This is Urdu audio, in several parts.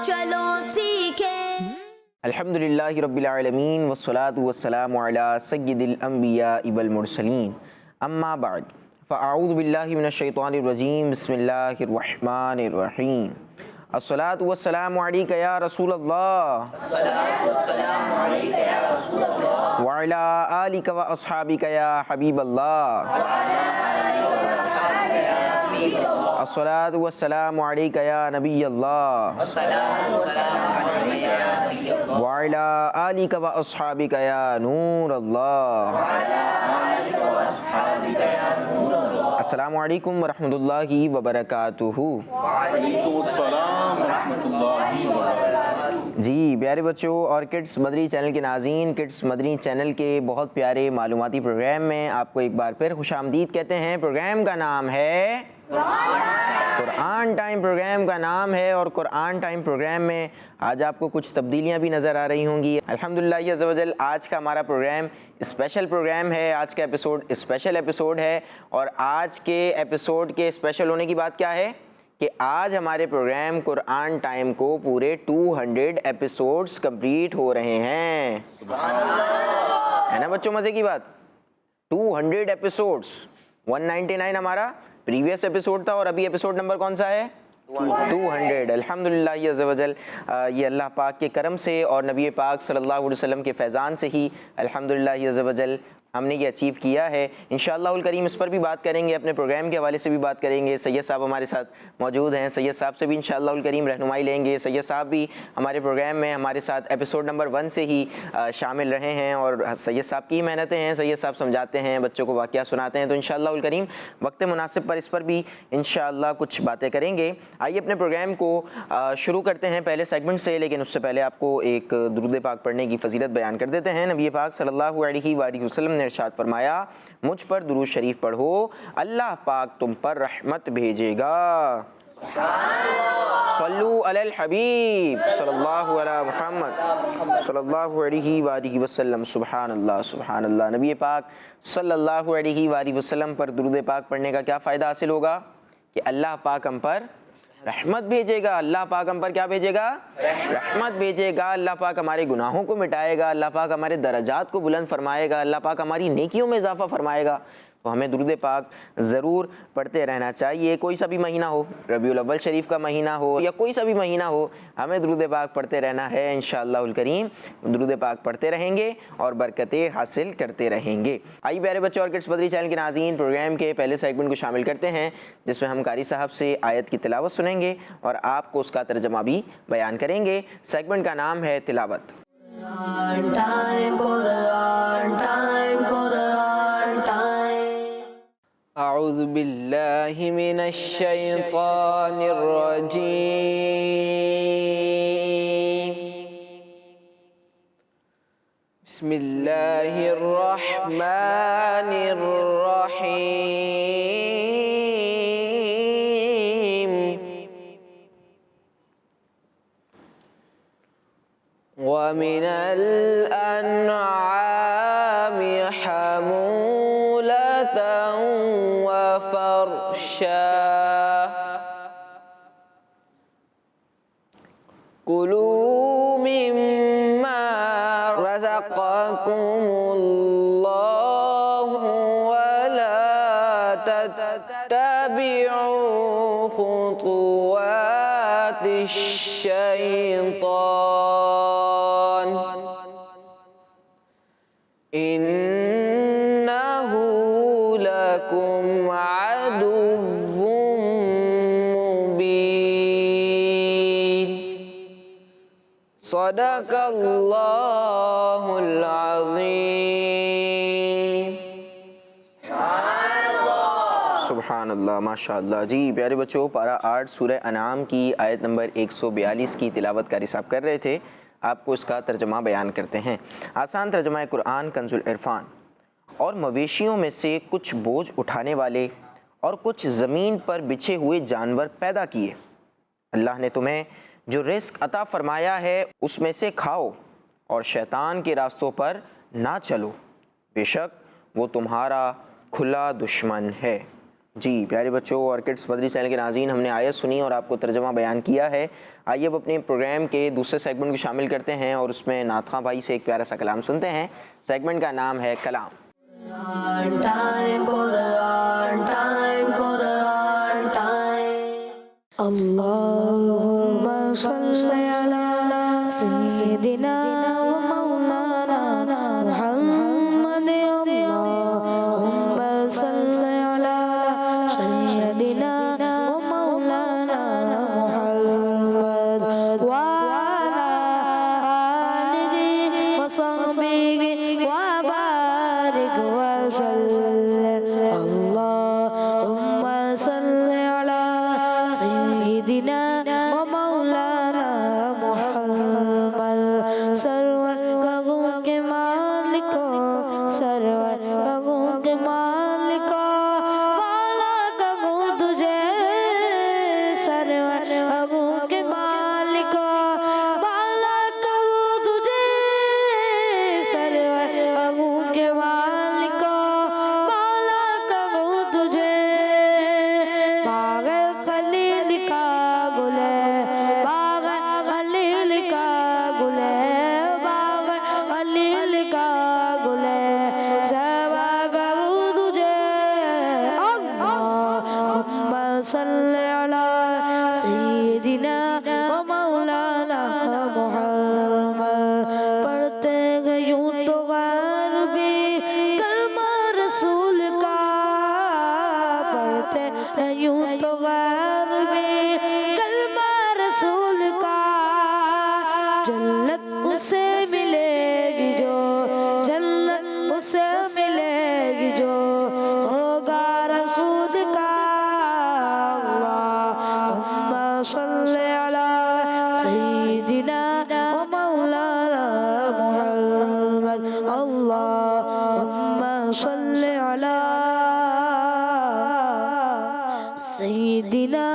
چلو سیکھیں۔ الحمدللہ رب العالمین والصلاة والسلام علی سید الانبیاء والمرسلین، اما بعد فاعوذ باللہ من الشیطان الرجیم، بسم اللہ الرحمن الرحیم۔ الصلاة والسلام علیک یا رسول اللہ، وعلی آلک و اصحابک یا حبیب اللہ، الصلاة والسلام علیک یا نبی اللہ، وعلی آلک و اصحابک یا نور اللہ۔ السلام علیکم ورحمۃ اللہ وبرکاتہ۔ وعلیکم السلام ورحمۃ اللہ وبرکاتہ۔ جی پیارے بچوں اور کڈس مدنی چینل کے ناظرین، کڈس مدنی چینل کے بہت پیارے معلوماتی پروگرام میں آپ کو ایک بار پھر خوش آمدید کہتے ہیں۔ پروگرام کا نام ہے قرآن ٹائم، پروگرام کا نام ہے، اور قرآن ٹائم پروگرام میں آج آپ کو کچھ تبدیلیاں بھی نظر آ رہی ہوں گی۔ الحمدللہ عز و جل آج کا ہمارا پروگرام اسپیشل پروگرام ہے، آج کا ایپیسوڈ اسپیشل ایپیسوڈ ہے، اور آج کے ایپیسوڈ کے اسپیشل ہونے کی بات کیا ہے کہ آج ہمارے پروگرام قرآن ٹائم کو پورے 200 ایپیسوڈز کمپلیٹ ہو رہے ہیں۔ ہے نا بچوں مزے کی بات؟ 200 ایپیسوڈز، 199 ہمارا پریویس ایپیسوڈ تھا، اور ابھی ایپیسوڈ نمبر کون سا ہے؟ 200۔ الحمدللہ عز و جل یہ اللہ پاک کے کرم سے اور نبی پاک صلی اللہ علیہ وسلم کے فیضان سے ہی الحمدللہ عز و جل ہم نے یہ اچیو کیا ہے۔ انشاءاللہ الکریم اس پر بھی بات کریں گے، اپنے پروگرام کے حوالے سے بھی بات کریں گے۔ سید صاحب ہمارے ساتھ موجود ہیں، سید صاحب سے بھی انشاءاللہ الکریم رہنمائی لیں گے۔ سید صاحب بھی ہمارے پروگرام میں ہمارے ساتھ ایپیسوڈ نمبر 1 سے ہی شامل رہے ہیں، اور سید صاحب کی محنتیں ہیں، سید صاحب سمجھاتے ہیں، بچوں کو واقعہ سناتے ہیں، تو انشاءاللہ الکریم وقت مناسب پر اس پر بھی انشاءاللہ کچھ باتیں کریں گے۔ آئیے اپنے پروگرام کو شروع کرتے ہیں پہلے سیگمنٹ سے، لیکن اس سے پہلے آپ کو ایک درود پاک پڑھنے کی فضیلت بیان کر دیتے ہیں۔ نبی پاک صلی اللہ علیہ وآلہ وسلم نے ارشاد فرمایا، مجھ پر درود شریف پڑھو، اللہ پاک تم پر رحمت بھیجے گا۔ صلو علی الحبیب صلی اللہ علی محمد صلی اللہ علیہ وآلہ وسلم۔ سبحان اللہ سبحان اللہ۔ نبی پاک صلی اللہ علیہ وآلہ وسلم پر درود پاک پڑھنے کا کیا فائدہ حاصل ہوگا کہ اللہ پاک ہم پر رحمت بھیجے گا۔ اللہ پاک ہم پر کیا بھیجے گا؟ رحمت بھیجے گا۔ اللہ پاک ہمارے گناہوں کو مٹائے گا، اللہ پاک ہمارے درجات کو بلند فرمائے گا، اللہ پاک ہماری نیکیوں میں اضافہ فرمائے گا۔ تو ہمیں درود پاک ضرور پڑھتے رہنا چاہیے، کوئی سا بھی مہینہ ہو، ربیع الاول شریف کا مہینہ ہو یا کوئی سا بھی مہینہ ہو، ہمیں درود پاک پڑھتے رہنا ہے۔ انشاءاللہ الکریم درود پاک پڑھتے رہیں گے اور برکتیں حاصل کرتے رہیں گے۔ آئیے پیارے بچوں اور کڈس مدنی چینل کے ناظرین، پروگرام کے پہلے سیگمنٹ کو شامل کرتے ہیں، جس میں ہم قاری صاحب سے آیت کی تلاوت سنیں گے اور آپ کو اس کا ترجمہ بھی بیان کریں گے۔ سیگمنٹ کا نام ہے تلاوت۔ قرآن ٹائم، قرآن ٹائم، قرآن ٹائم۔ اعوذ باللہ من الشیطان الرجیم، بسم اللہ الرحمن الرحیم۔ ومن الأنعام حمولة وفرشا كلوا مما رزقكم الله ولا تتبعوا خطوات الشيطان إنه لكم عدو مبين۔ صدق اللہ العظیم۔ سبحان اللہ، ماشاء اللہ۔ جی پیارے بچوں، پارہ 8 سورہ انعام کی آیت نمبر 142 کی تلاوت قاری صاحب کر رہے تھے، آپ کو اس کا ترجمہ بیان کرتے ہیں۔ آسان ترجمہ قرآن کنز العرفان۔ اور مویشیوں میں سے کچھ بوجھ اٹھانے والے اور کچھ زمین پر بچھے ہوئے جانور پیدا کیے۔ اللہ نے تمہیں جو رزق عطا فرمایا ہے اس میں سے کھاؤ اور شیطان کے راستوں پر نہ چلو، بے شک وہ تمہارا کھلا دشمن ہے۔ جی پیارے بچوں اور کڈس مدری چینل کے ناظرین، ہم نے آیت سنی اور آپ کو ترجمہ بیان کیا ہے۔ آئیے اب اپنے پروگرام کے دوسرے سیگمنٹ کو شامل کرتے ہیں اور اس میں نعت خواں بھائی سے ایک پیارا سا کلام سنتے ہیں۔ سیگمنٹ کا نام ہے کلام۔ Quran time, Quran time, Quran time. Allahumma salli ala Sayyidina wa Maulana Muhammad. Allahumma salli ala Sayyidina wa Maulana Muhammad wa ala alihi wa sahbihi wa barik wa sallim. Allahumma salli ala Sayyidina wa Maulana Muhammad. Sarwar gagوں کے مالکو، سرور گگوں کے مالکو، بالا گگوں تجھے، سرور گگوں کے مالکو، بالا گگوں تجھے، سرور گگوں کے مالکو، بالا گگوں تجھے۔ باغ خلیل کا گل ہے، باغ خلیل کا گل ہے، باغ خلیل کا گل ہے، سوا گگوں تجھے۔ اللہم صلی علی سیدنا و مولانا محمد۔ پڑھتے گئے یوں تو غیر بھی کلمہ رسول کا، پڑھتے گئے یوں تو غیر بھی کلمہ رسول کا۔ جنت اسے ملے گی جو، جنت اسے ملے گی جو ہوگا رسول کا۔ اللہم صلی علی سیدنا و مولانا محمد۔ اللہم صلی علی سیدنا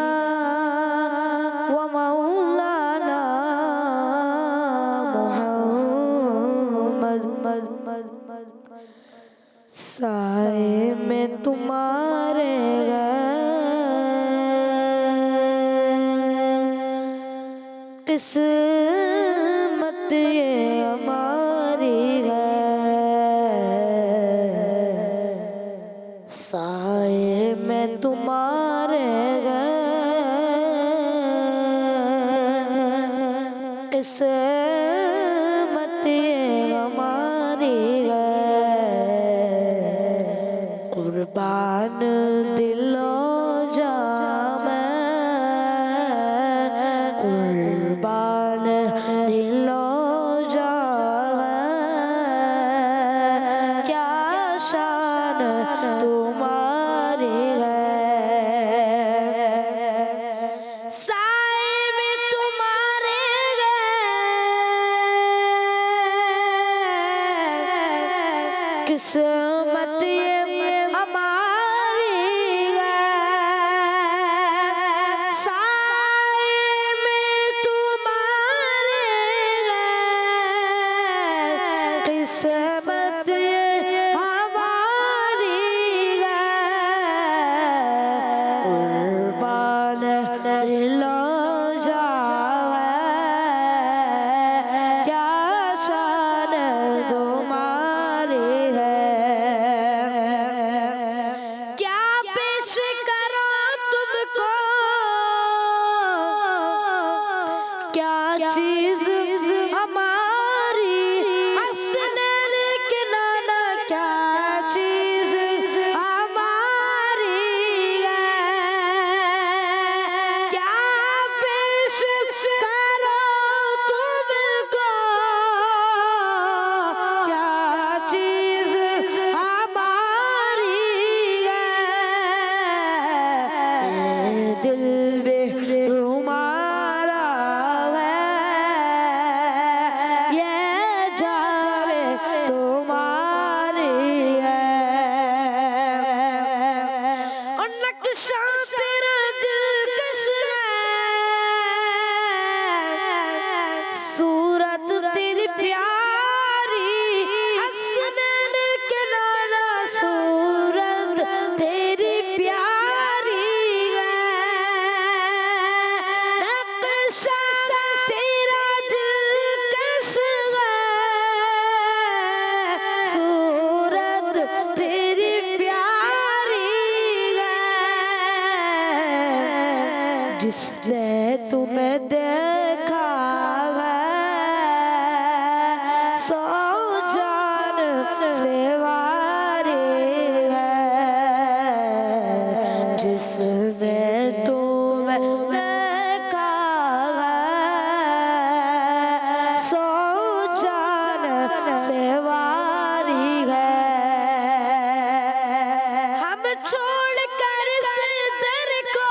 و مولانا محمد۔ سائے میں تمہارے قسمت یہ ہماری ہے، سائے میں تمہارے قسمت یہ ہماری ہے۔ قربان دل و جاں میں، قربان دل و جاں ہے، کیا شان تمہاری ہے۔ سائے میں تمہارے قسمت یہ ہماری ہے، سائے میں تمہارے قسمت یہ ہماری ہے۔ قربان دل و جاں ہے، کیا شان تمہاری ہے۔ کیا پیش کرو تم کو، کیا چیز ہماری حسنین کے نانا، کیا چیز ہماری ہے۔ کیا پیش کرو تم کو، کیا چیز ہماری ہے۔ یہ دل بھی تمہارا ہے، تیرا دلکش ہے صورت تیری پیاری ہے جس نے تمہیں دیکھا ہے سو جان سے واری ہے جس نے تمہیں دیکھا ہے سو جان سے واری ہے ہم چھوڑ کر اس در کو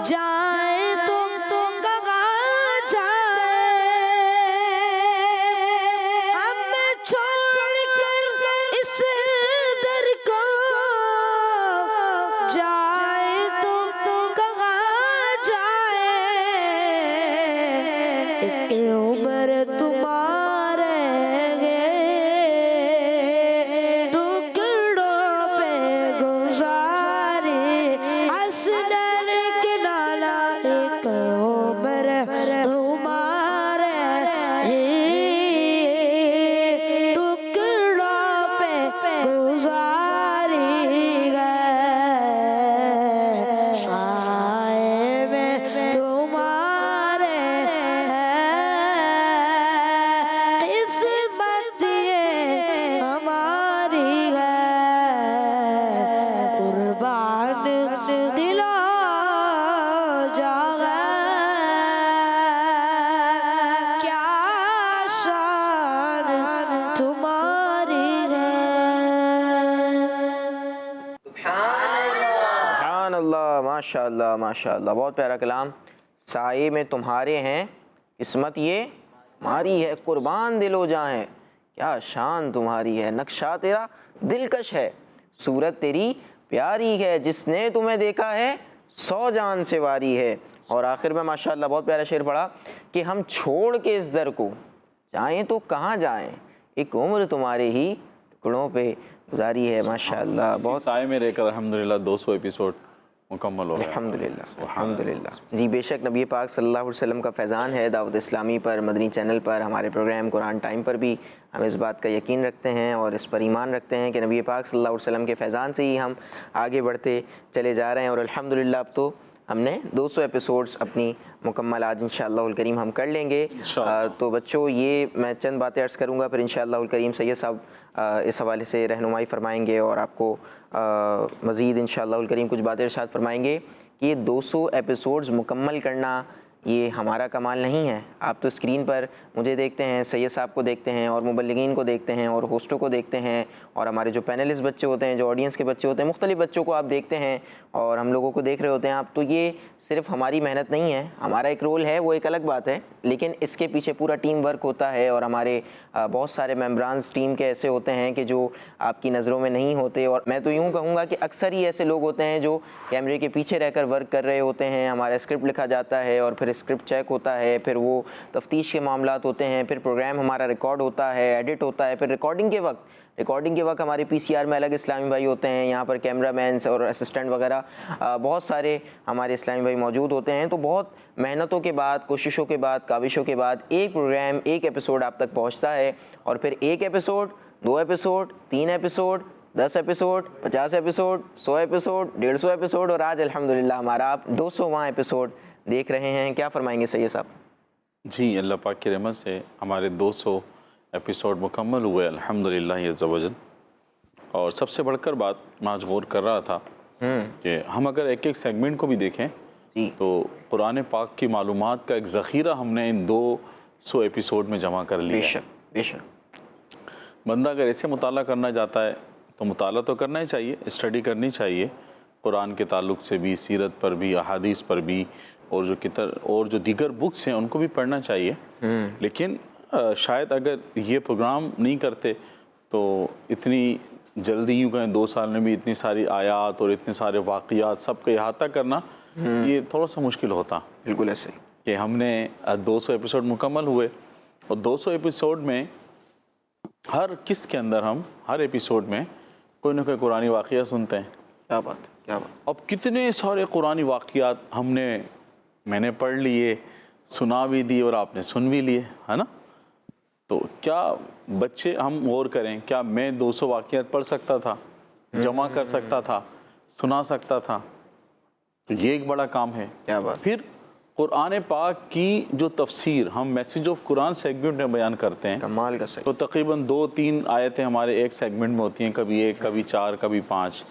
جائیں تو کہاں جائیں ہم چھوڑ کر اس در کو جائیں تو کہاں جائیں ایک عمر تمہارے ٹکڑوں پہ گزاری حسنین کے نالا ایک عمر تمہارے ٹکڑوں پہ گزاری گئے سائے میں تمہارے قسمت یہ ہماری ہے قربان دل و جاں کیا شان تمہاری ہے سبحان اللہ، ماشاء اللہ ماشاء اللہ، بہت پیارا کلام۔ سائے میں تمہارے ہیں قسمت یہ ہماری ہے قربان دل و جاں ہے کیا شان تمہاری ہے نقشہ تیرا دلکش ہے صورت تیری پیاری ہے جس نے تمہیں دیکھا ہے سو جان سے واری ہے۔ اور آخر میں ماشاءاللہ بہت پیارا شعر پڑھا کہ ہم چھوڑ کے اس در کو جائیں تو کہاں جائیں ایک عمر تمہارے ہی ٹکڑوں پہ گزاری ہے۔ ماشاءاللہ بہت سائے میں رہ کر الحمدللہ 200 ایپیسوڈ مکمل ہو گیا۔ الحمدللہ الحمدللہ۔ جی بے شک نبی پاک صلی اللہ علیہ وسلم کا فیضان ہے دعوت اسلامی پر، مدنی چینل پر، ہمارے پروگرام قرآن ٹائم پر بھی ہم اس بات کا یقین رکھتے ہیں اور اس پر ایمان رکھتے ہیں کہ نبی پاک صلی اللہ علیہ وسلم کے فیضان سے ہی ہم آگے بڑھتے چلے جا رہے ہیں، اور الحمدللہ اب تو ہم نے 200 ایپیسوڈز اپنی مکمل آج انشاءاللہ الکریم ہم کر لیں گے۔ تو بچوں یہ میں چند باتیں عرض کروں گا، پھر انشاءاللہ الکریم سید صاحب اس حوالے سے رہنمائی فرمائیں گے اور آپ کو مزید انشاءاللہ الکریم کچھ باتیں ارشاد فرمائیں گے کہ یہ 200 ایپیسوڈز مکمل کرنا یہ ہمارا کمال نہیں ہے۔ آپ تو اسکرین پر مجھے دیکھتے ہیں، سید صاحب کو دیکھتے ہیں اور مبلغین کو دیکھتے ہیں اور ہوسٹوں کو دیکھتے ہیں اور ہمارے جو پینلسٹ بچے ہوتے ہیں، جو آڈینس کے بچے ہوتے ہیں، مختلف بچوں کو آپ دیکھتے ہیں اور ہم لوگوں کو دیکھ رہے ہوتے ہیں آپ، تو یہ صرف ہماری محنت نہیں ہے، ہمارا ایک رول ہے وہ ایک الگ بات ہے، لیکن اس کے پیچھے پورا ٹیم ورک ہوتا ہے اور ہمارے بہت سارے ممبرانز ٹیم کے ایسے ہوتے ہیں کہ جو آپ کی نظروں میں نہیں ہوتے، اور میں تو یوں کہوں گا کہ اکثر ہی ایسے لوگ ہوتے ہیں جو کیمرے کے پیچھے رہ کر ورک کر رہے ہوتے ہیں۔ ہمارا اسکرپٹ لکھا جاتا ہے اور پھر اسکرپٹ چیک ہوتا ہے، پھر وہ تفتیش کے معاملات ہوتے ہیں، پھر پروگرام ہمارا ریکارڈ ہوتا ہے، ایڈٹ ہوتا ہے، پھر ریکارڈنگ کے وقت ہمارے پی سی آر میں الگ اسلامی بھائی ہوتے ہیں، یہاں پر کیمرہ مینس اور اسسٹنٹ وغیرہ بہت سارے ہمارے اسلامی بھائی موجود ہوتے ہیں۔ تو بہت محنتوں کے بعد، کوششوں کے بعد، کاوشوں کے بعد ایک پروگرام، ایک ایپیسوڈ آپ تک پہنچتا ہے، اور پھر ایک episode, 2 episode, 3 episode, 10 episode, 50 episode, 100 episode, 150 episode, اور آج الحمدللہ ہمارا آپ 200واں ایپیسوڈ دیکھ رہے ہیں۔ کیا فرمائیں گے سید صاحب؟ جی اللہ پاک کی رحمت سے ہمارے 200 ایپیسوڈ مکمل ہوئے الحمدللہ عز و جل۔ اور سب سے بڑھ کر بات میں آج غور کر رہا تھا کہ ہم اگر ایک ایک سیگمنٹ کو بھی دیکھیں تو قرآن پاک کی معلومات کا ایک ذخیرہ ہم نے ان 200 ایپیسوڈ میں جمع کر لیا ہے۔ بے شک بندہ اگر ایسے مطالعہ کرنا چاہتا ہے تو مطالعہ تو کرنا ہی چاہیے، اسٹڈی کرنی چاہیے، قرآن کے تعلق سے بھی، سیرت پر بھی، احادیث پر بھی، اور جو دیگر بکس ہیں ان کو بھی پڑھنا چاہیے۔ لیکن شاید اگر یہ پروگرام نہیں کرتے تو اتنی جلدی یوں کہیں 2 سال میں بھی اتنی ساری آیات اور اتنے سارے واقعات سب کا احاطہ کرنا یہ تھوڑا سا مشکل ہوتا۔ بالکل ایسے کہ ہم نے 200 ایپیسوڈ مکمل ہوئے، اور 200 ایپیسوڈ میں ہر ایپیسوڈ میں کوئی نہ کوئی قرآنی واقعہ سنتے ہیں، کیا بات. اب کتنے سارے قرآنی واقعات میں نے پڑھ لیے، سنا بھی دی اور آپ نے سن بھی لیے، ہے نا. تو کیا بچے ہم غور کریں، کیا میں 200 واقعات پڑھ سکتا تھا، جمع کر سکتا تھا، سنا سکتا تھا؟ تو یہ ایک بڑا کام ہے. کیا بات. پھر قرآن پاک کی جو تفسیر ہم میسیج آف قرآن سیگمنٹ میں بیان کرتے ہیں، کمال کا تو صحیح. تقریباً 2-3 آیتیں ہمارے ایک سیگمنٹ میں ہوتی ہیں، کبھی 1، کبھی 4، کبھی 5.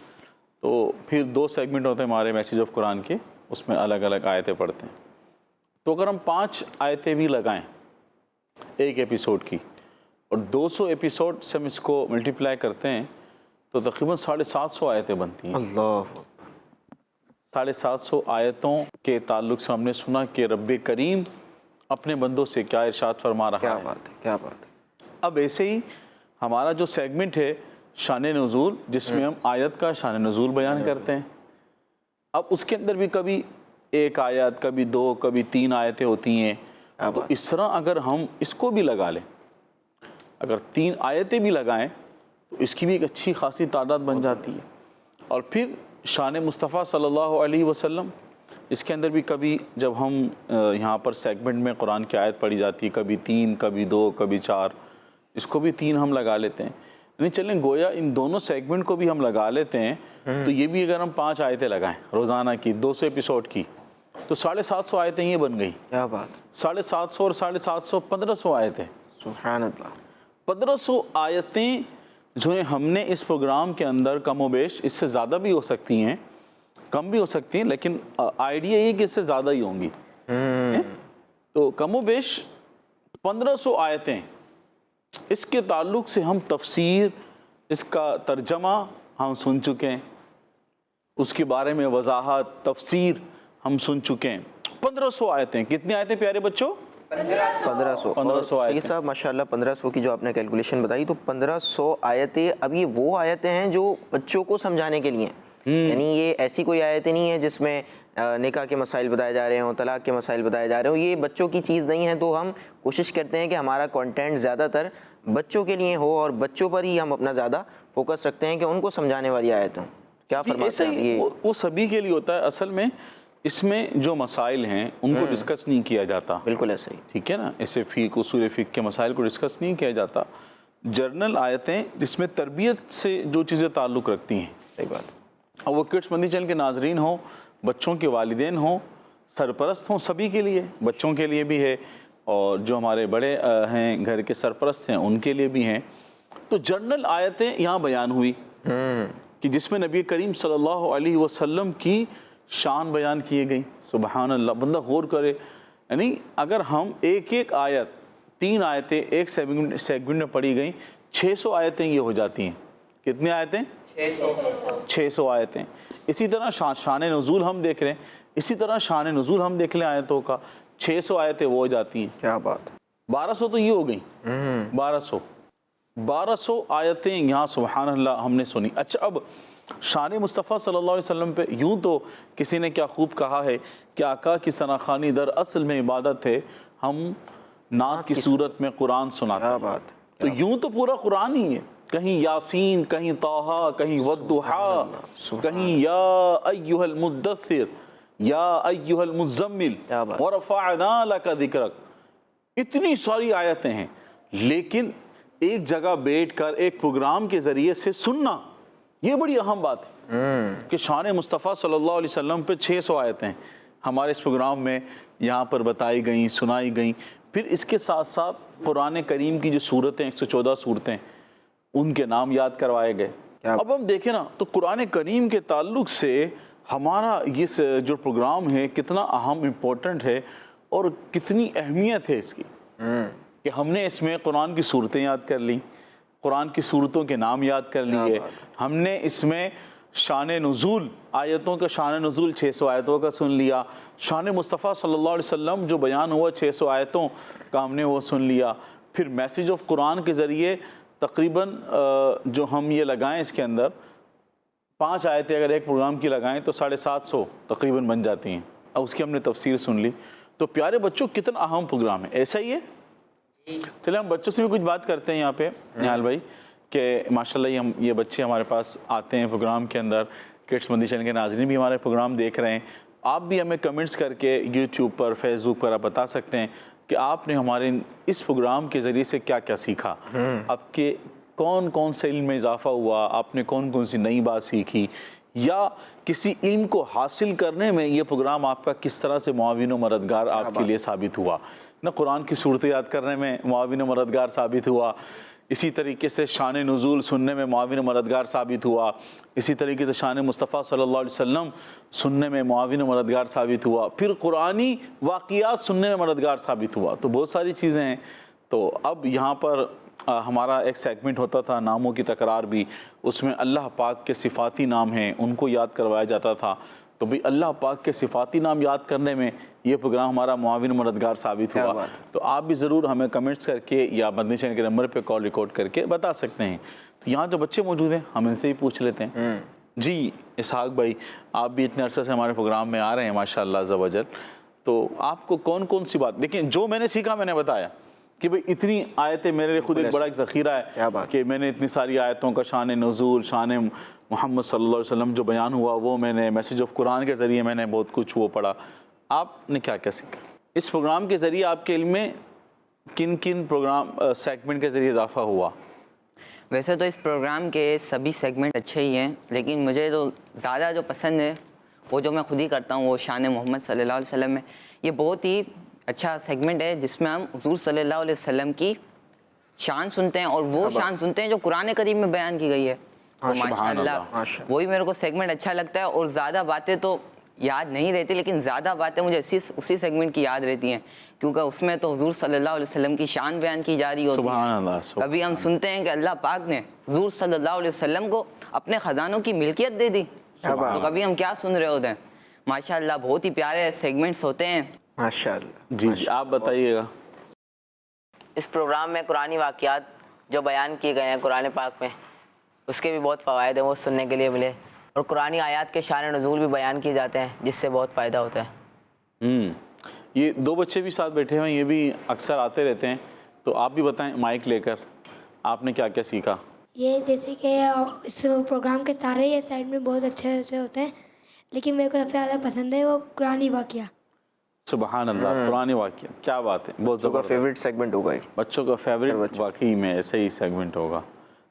تو پھر 2 سیگمنٹ ہوتے ہیں ہمارے میسیج آف قرآن کے، اس میں الگ الگ آیتیں پڑھتے ہیں. تو اگر ہم 5 آیتیں بھی لگائیں ایک ایپیسوڈ کی، اور 200 ایپیسوڈ سے ہم اس کو ملٹیپلائی کرتے ہیں، تو تقریباً 750 آیتیں بنتی ہیں. اللہ. 750 آیتوں کے تعلق سے ہم نے سنا کہ رب کریم اپنے بندوں سے کیا ارشاد فرما رہا کیا ہے. بات ہے. کیا بات ہے. اب ایسے ہی ہمارا جو سیگمنٹ ہے شان نزول، جس میں ہم آیت کا شان نزول بیان کرتے ہیں، اب اس کے اندر بھی کبھی 1 آیت، کبھی 2، کبھی 3 آیتیں ہوتی ہیں. تو اس طرح اگر ہم اس کو بھی لگا لیں، اگر 3 آیتیں بھی لگائیں تو اس کی بھی ایک اچھی خاصی تعداد بن جاتی ہے. اور پھر شان مصطفیٰ صلی اللہ علیہ وسلم، اس کے اندر بھی کبھی جب ہم یہاں پر سیگمنٹ میں قرآن کی آیت پڑھی جاتی ہے، کبھی 3، کبھی 2، کبھی 4، اس کو بھی 3 ہم لگا لیتے ہیں. یعنی چلیں گویا ان دونوں سیگمنٹ کو بھی ہم لگا لیتے ہیں. تو یہ بھی اگر ہم 5 آیتیں لگائیں روزانہ کی 200 ایپیسوڈ کی، تو 750 آیتیں یہ بن گئی. کیا بات. 750 اور 750 1500 آیتیں. سبحان اللہ. 1500 آیتیں جو ہیں ہم نے اس پروگرام کے اندر کم و بیش، اس سے زیادہ بھی ہو سکتی ہیں، کم بھی ہو سکتی ہیں، لیکن آئیڈیا یہ کہ اس سے زیادہ ہی ہوں گی. تو کم و بیش 1500 آیتیں، اس کے تعلق سے ہم تفسیر، اس کا ترجمہ ہم سن چکے ہیں، اس کے بارے میں وضاحت، تفسیر ہم سن چکے ہیں. 1500 آیتیں. کتنی آیتیں پیارے بچوں؟ 1500 آیتیں. یہ صاحب ماشاء اللہ 1500 کی جو آپ نے کیلکولیشن بتائی، تو 1500 آیتیں. اب یہ وہ آیتیں ہیں جو بچوں کو سمجھانے کے لیے ہیں. یعنی یہ ایسی کوئی آیتیں نہیں ہیں جس میں نکاح کے مسائل بتائے جا رہے ہوں، طلاق کے مسائل بتائے جا رہے ہوں. یہ بچوں کی چیز نہیں ہے. تو ہم کوشش کرتے ہیں کہ ہمارا کنٹینٹ زیادہ تر بچوں کے لیے ہو، اور بچوں پر ہی ہم اپنا زیادہ فوکس رکھتے ہیں کہ ان کو سمجھانے والی آیت ہوں. کیا فرماتے ہیں یہ؟ وہ سبھی کے لیے ہوتا ہے. اصل میں اس میں جو مسائل ہیں ان کو ڈسکس نہیں کیا جاتا. بالکل ایسا ہی. ٹھیک ہے نا. اسے فقہ، اصول فقہ کے مسائل کو ڈسکس نہیں کیا جاتا. جرنل آیتیں جس میں تربیت سے جو چیزیں تعلق رکھتی ہیں. صحیح بات. اور وہ کڈس مدنی چینل کے ناظرین ہوں، بچوں کے والدین ہوں، سرپرست ہوں، سبھی کے لیے، بچوں کے لیے بھی ہے، اور جو ہمارے بڑے ہیں گھر کے سرپرست ہیں ان کے لیے بھی ہیں. تو جرنل آیتیں یہاں بیان ہوئی کہ جس میں نبی کریم صلی اللہ علیہ وسلم کی شان بیان کیے گئی. سبحان اللہ. بندہ غور کرے. یعنی اگر ہم ایک آیت، 3 آیتیں ایک سیگمنٹ میں پڑھی گئیں، 600 آیتیں یہ ہو جاتی ہیں. کتنی آیتیں؟ 600 آیتیں. اسی طرح شان نزول ہم دیکھ رہے ہیں، اسی طرح شان نزول ہم دیکھ لیں آیتوں کا، 600 آیتیں وہ ہو جاتی ہیں. کیا بات. 1200 تو یہ ہو گئی. 1200 آیتیں یہاں سبحان اللہ ہم نے سنی. اچھا، اب شان مصطفیٰ صلی اللہ علیہ وسلم پہ یوں تو کسی نے کیا خوب کہا ہے کہ آقا کی ثناخوانی در اصل میں عبادت ہے، ہم نعت کی صورت میں قرآن سناتے ہیں. کیا بات. تو یوں تو پورا قرآن ہی ہے. کہیں یاسین، کہیں طٰہٰ، کہیں والضحیٰ، کہیں یا ایھا المدثر، یا ایھا المزمل، ورفعنا لک ذکرک. اتنی ساری آیتیں ہیں، لیکن ایک جگہ بیٹھ کر ایک پروگرام کے ذریعے سے سننا، یہ بڑی اہم بات ہے کہ شان مصطفیٰ صلی اللہ علیہ وسلم پہ 600 آیتیں ہمارے اس پروگرام میں یہاں پر بتائی گئیں، سنائی گئیں. پھر اس کے ساتھ ساتھ قرآن کریم کی جو صورتیں 114 صورتیں، ان کے نام یاد کروائے گئے. اب ہم دیکھیں نا تو قرآن کریم کے تعلق سے ہمارا یہ جو پروگرام ہے کتنا اہم، امپورٹنٹ ہے، اور کتنی اہمیت ہے اس کی کہ ہم نے اس میں قرآن کی صورتیں یاد کر لیں، قرآن کی صورتوں کے نام یاد کر لیے. ہم نے اس میں شان نزول، آیتوں کا شان نزول 600 آیتوں کا سن لیا. شان مصطفیٰ صلی اللہ علیہ وسلم جو بیان ہوا 600 آیتوں کا ہم نے وہ سن لیا. پھر میسیج آف قرآن کے ذریعے تقریباً جو ہم یہ لگائیں اس کے اندر 5 آیتیں اگر ایک پروگرام کی لگائیں تو 750 تقریباً بن جاتی ہیں. اب اس کی ہم نے تفسیر سن لی. تو پیارے بچوں کتنا اہم پروگرام ہے. ایسا ہی ہے. چلیں ہم بچوں سے بھی کچھ بات کرتے ہیں یہاں پہ نہال بھائی، کہ ماشاءاللہ یہ بچے ہمارے پاس آتے ہیں پروگرام کے اندر، کڈس مدنی چینل کے ناظرین بھی ہمارے پروگرام دیکھ رہے ہیں، آپ بھی ہمیں کمنٹس کر کے یوٹیوب پر، فیس بک پر آپ بتا سکتے ہیں کہ آپ نے ہمارے اس پروگرام کے ذریعے سے کیا کیا سیکھا، آپ کے کون کون سے علم میں اضافہ ہوا، آپ نے کون کون سی نئی بات سیکھی، یا کسی علم کو حاصل کرنے میں یہ پروگرام آپ کا کس طرح سے معاون و مددگار آپ کے لیے ثابت ہوا نہ، قرآن کی صورتیں یاد کرنے میں معاون و مددگار ثابت ہوا، اسی طریقے سے شان نزول سننے میں معاون و مددگار ثابت ہوا، اسی طریقے سے شان مصطفیٰ صلی اللہ علیہ وسلم سننے میں معاون و مددگار ثابت ہوا، پھر قرآنی واقعات سننے میں مددگار ثابت ہوا، تو بہت ساری چیزیں ہیں۔ تو اب یہاں پر ہمارا ایک سیگمنٹ ہوتا تھا ناموں کی تکرار بھی، اس میں اللہ پاک کے صفاتی نام ہیں ان کو یاد کروایا جاتا تھا، تو بھی اللہ پاک کے صفاتی نام یاد کرنے میں یہ پروگرام ہمارا معاون مددگار ثابت ہوا۔ تو آپ بھی ضرور ہمیں کمنٹس کر کے یا مدنی چینل کے نمبر پہ کال ریکارڈ کر کے بتا سکتے ہیں۔ تو یہاں جو بچے موجود ہیں ہم ان سے ہی پوچھ لیتے ہیں۔ جی اسحاق بھائی، آپ بھی اتنے عرصے سے ہمارے پروگرام میں آ رہے ہیں ماشاءاللہ عز و جل، تو آپ کو کون کون سی بات، لیکن جو میں نے سیکھا میں نے بتایا کہ بھئی اتنی آیتیں میرے لیے خود ایک بڑا ایک ذخیرہ ہے کہ میں نے اتنی ساری آیتوں کا شان نزول، شان محمد صلی اللہ علیہ وسلم جو بیان ہوا وہ میں نے میسیج آف قرآن کے ذریعے میں نے بہت کچھ وہ پڑھا۔ آپ نے کیا کیا سیکھا اس پروگرام کے ذریعے؟ آپ کے علم میں کن کن پروگرام سیگمنٹ کے ذریعے اضافہ ہوا؟ ویسے تو اس پروگرام کے سبھی سیگمنٹ اچھے ہی ہیں، لیکن مجھے تو زیادہ جو پسند ہے وہ جو میں خود ہی کرتا ہوں وہ شان محمد صلی اللہ علیہ وسلم ہے۔ یہ بہت ہی اچھا سیگمنٹ ہے جس میں ہم حضور صلی اللہ علیہ وسلم کی شان سنتے ہیں اور وہ شان سنتے ہیں جو قرآن کریم میں بیان کی گئی ہے۔ تو ماشاءاللہ وہی میرے کو سیگمنٹ اچھا لگتا ہے، اور زیادہ باتیں تو یاد نہیں رہتی لیکن زیادہ باتیں مجھے اسی سیگمنٹ کی یاد رہتی ہیں، کیونکہ اس میں تو حضور صلی اللہ علیہ وسلم کی شان بیان کی جا رہی ہوتی ہے۔ کبھی ہم سنتے ہیں کہ اللہ پاک نے حضور صلی اللہ علیہ وسلم کو اپنے خزانوں کی ملکیت دے دی، تو کبھی ہم کیا سن رہے ہوتے ہیں۔ ماشاءاللہ بہت ہی پیارے سیگمنٹس ہوتے ہیں۔ ماشاءاللہ جی آپ بتائیے گا۔ اس پروگرام میں قرآنی واقعات جو بیان کیے گئے ہیں قرآن پاک میں، اس کے بھی بہت فوائد ہیں، وہ سننے کے لیے ملے، اور قرآنی آیات کے شان نزول بھی بیان کیے جاتے ہیں جس سے بہت فائدہ ہوتا ہے۔ یہ دو بچے بھی ساتھ بیٹھے ہیں، یہ بھی اکثر آتے رہتے ہیں، تو آپ بھی بتائیں مائک لے کر آپ نے کیا کیا سیکھا؟ یہ جیسے کہ اس پروگرام کے سارے یہ سائڈ میں بہت اچھے اچھے ہوتے ہیں، لیکن میرے کو سب سے زیادہ پسند ہے وہ قرآنی واقعہ۔ سبحان اللہ، قرآنی واقعہ، کیا بات ہے، بہت زبردست۔ فیوریٹ سیگمنٹ ہوگا بچوں کا فیوریٹ واقعی میں ایسے ہی سیگمنٹ ہوگا۔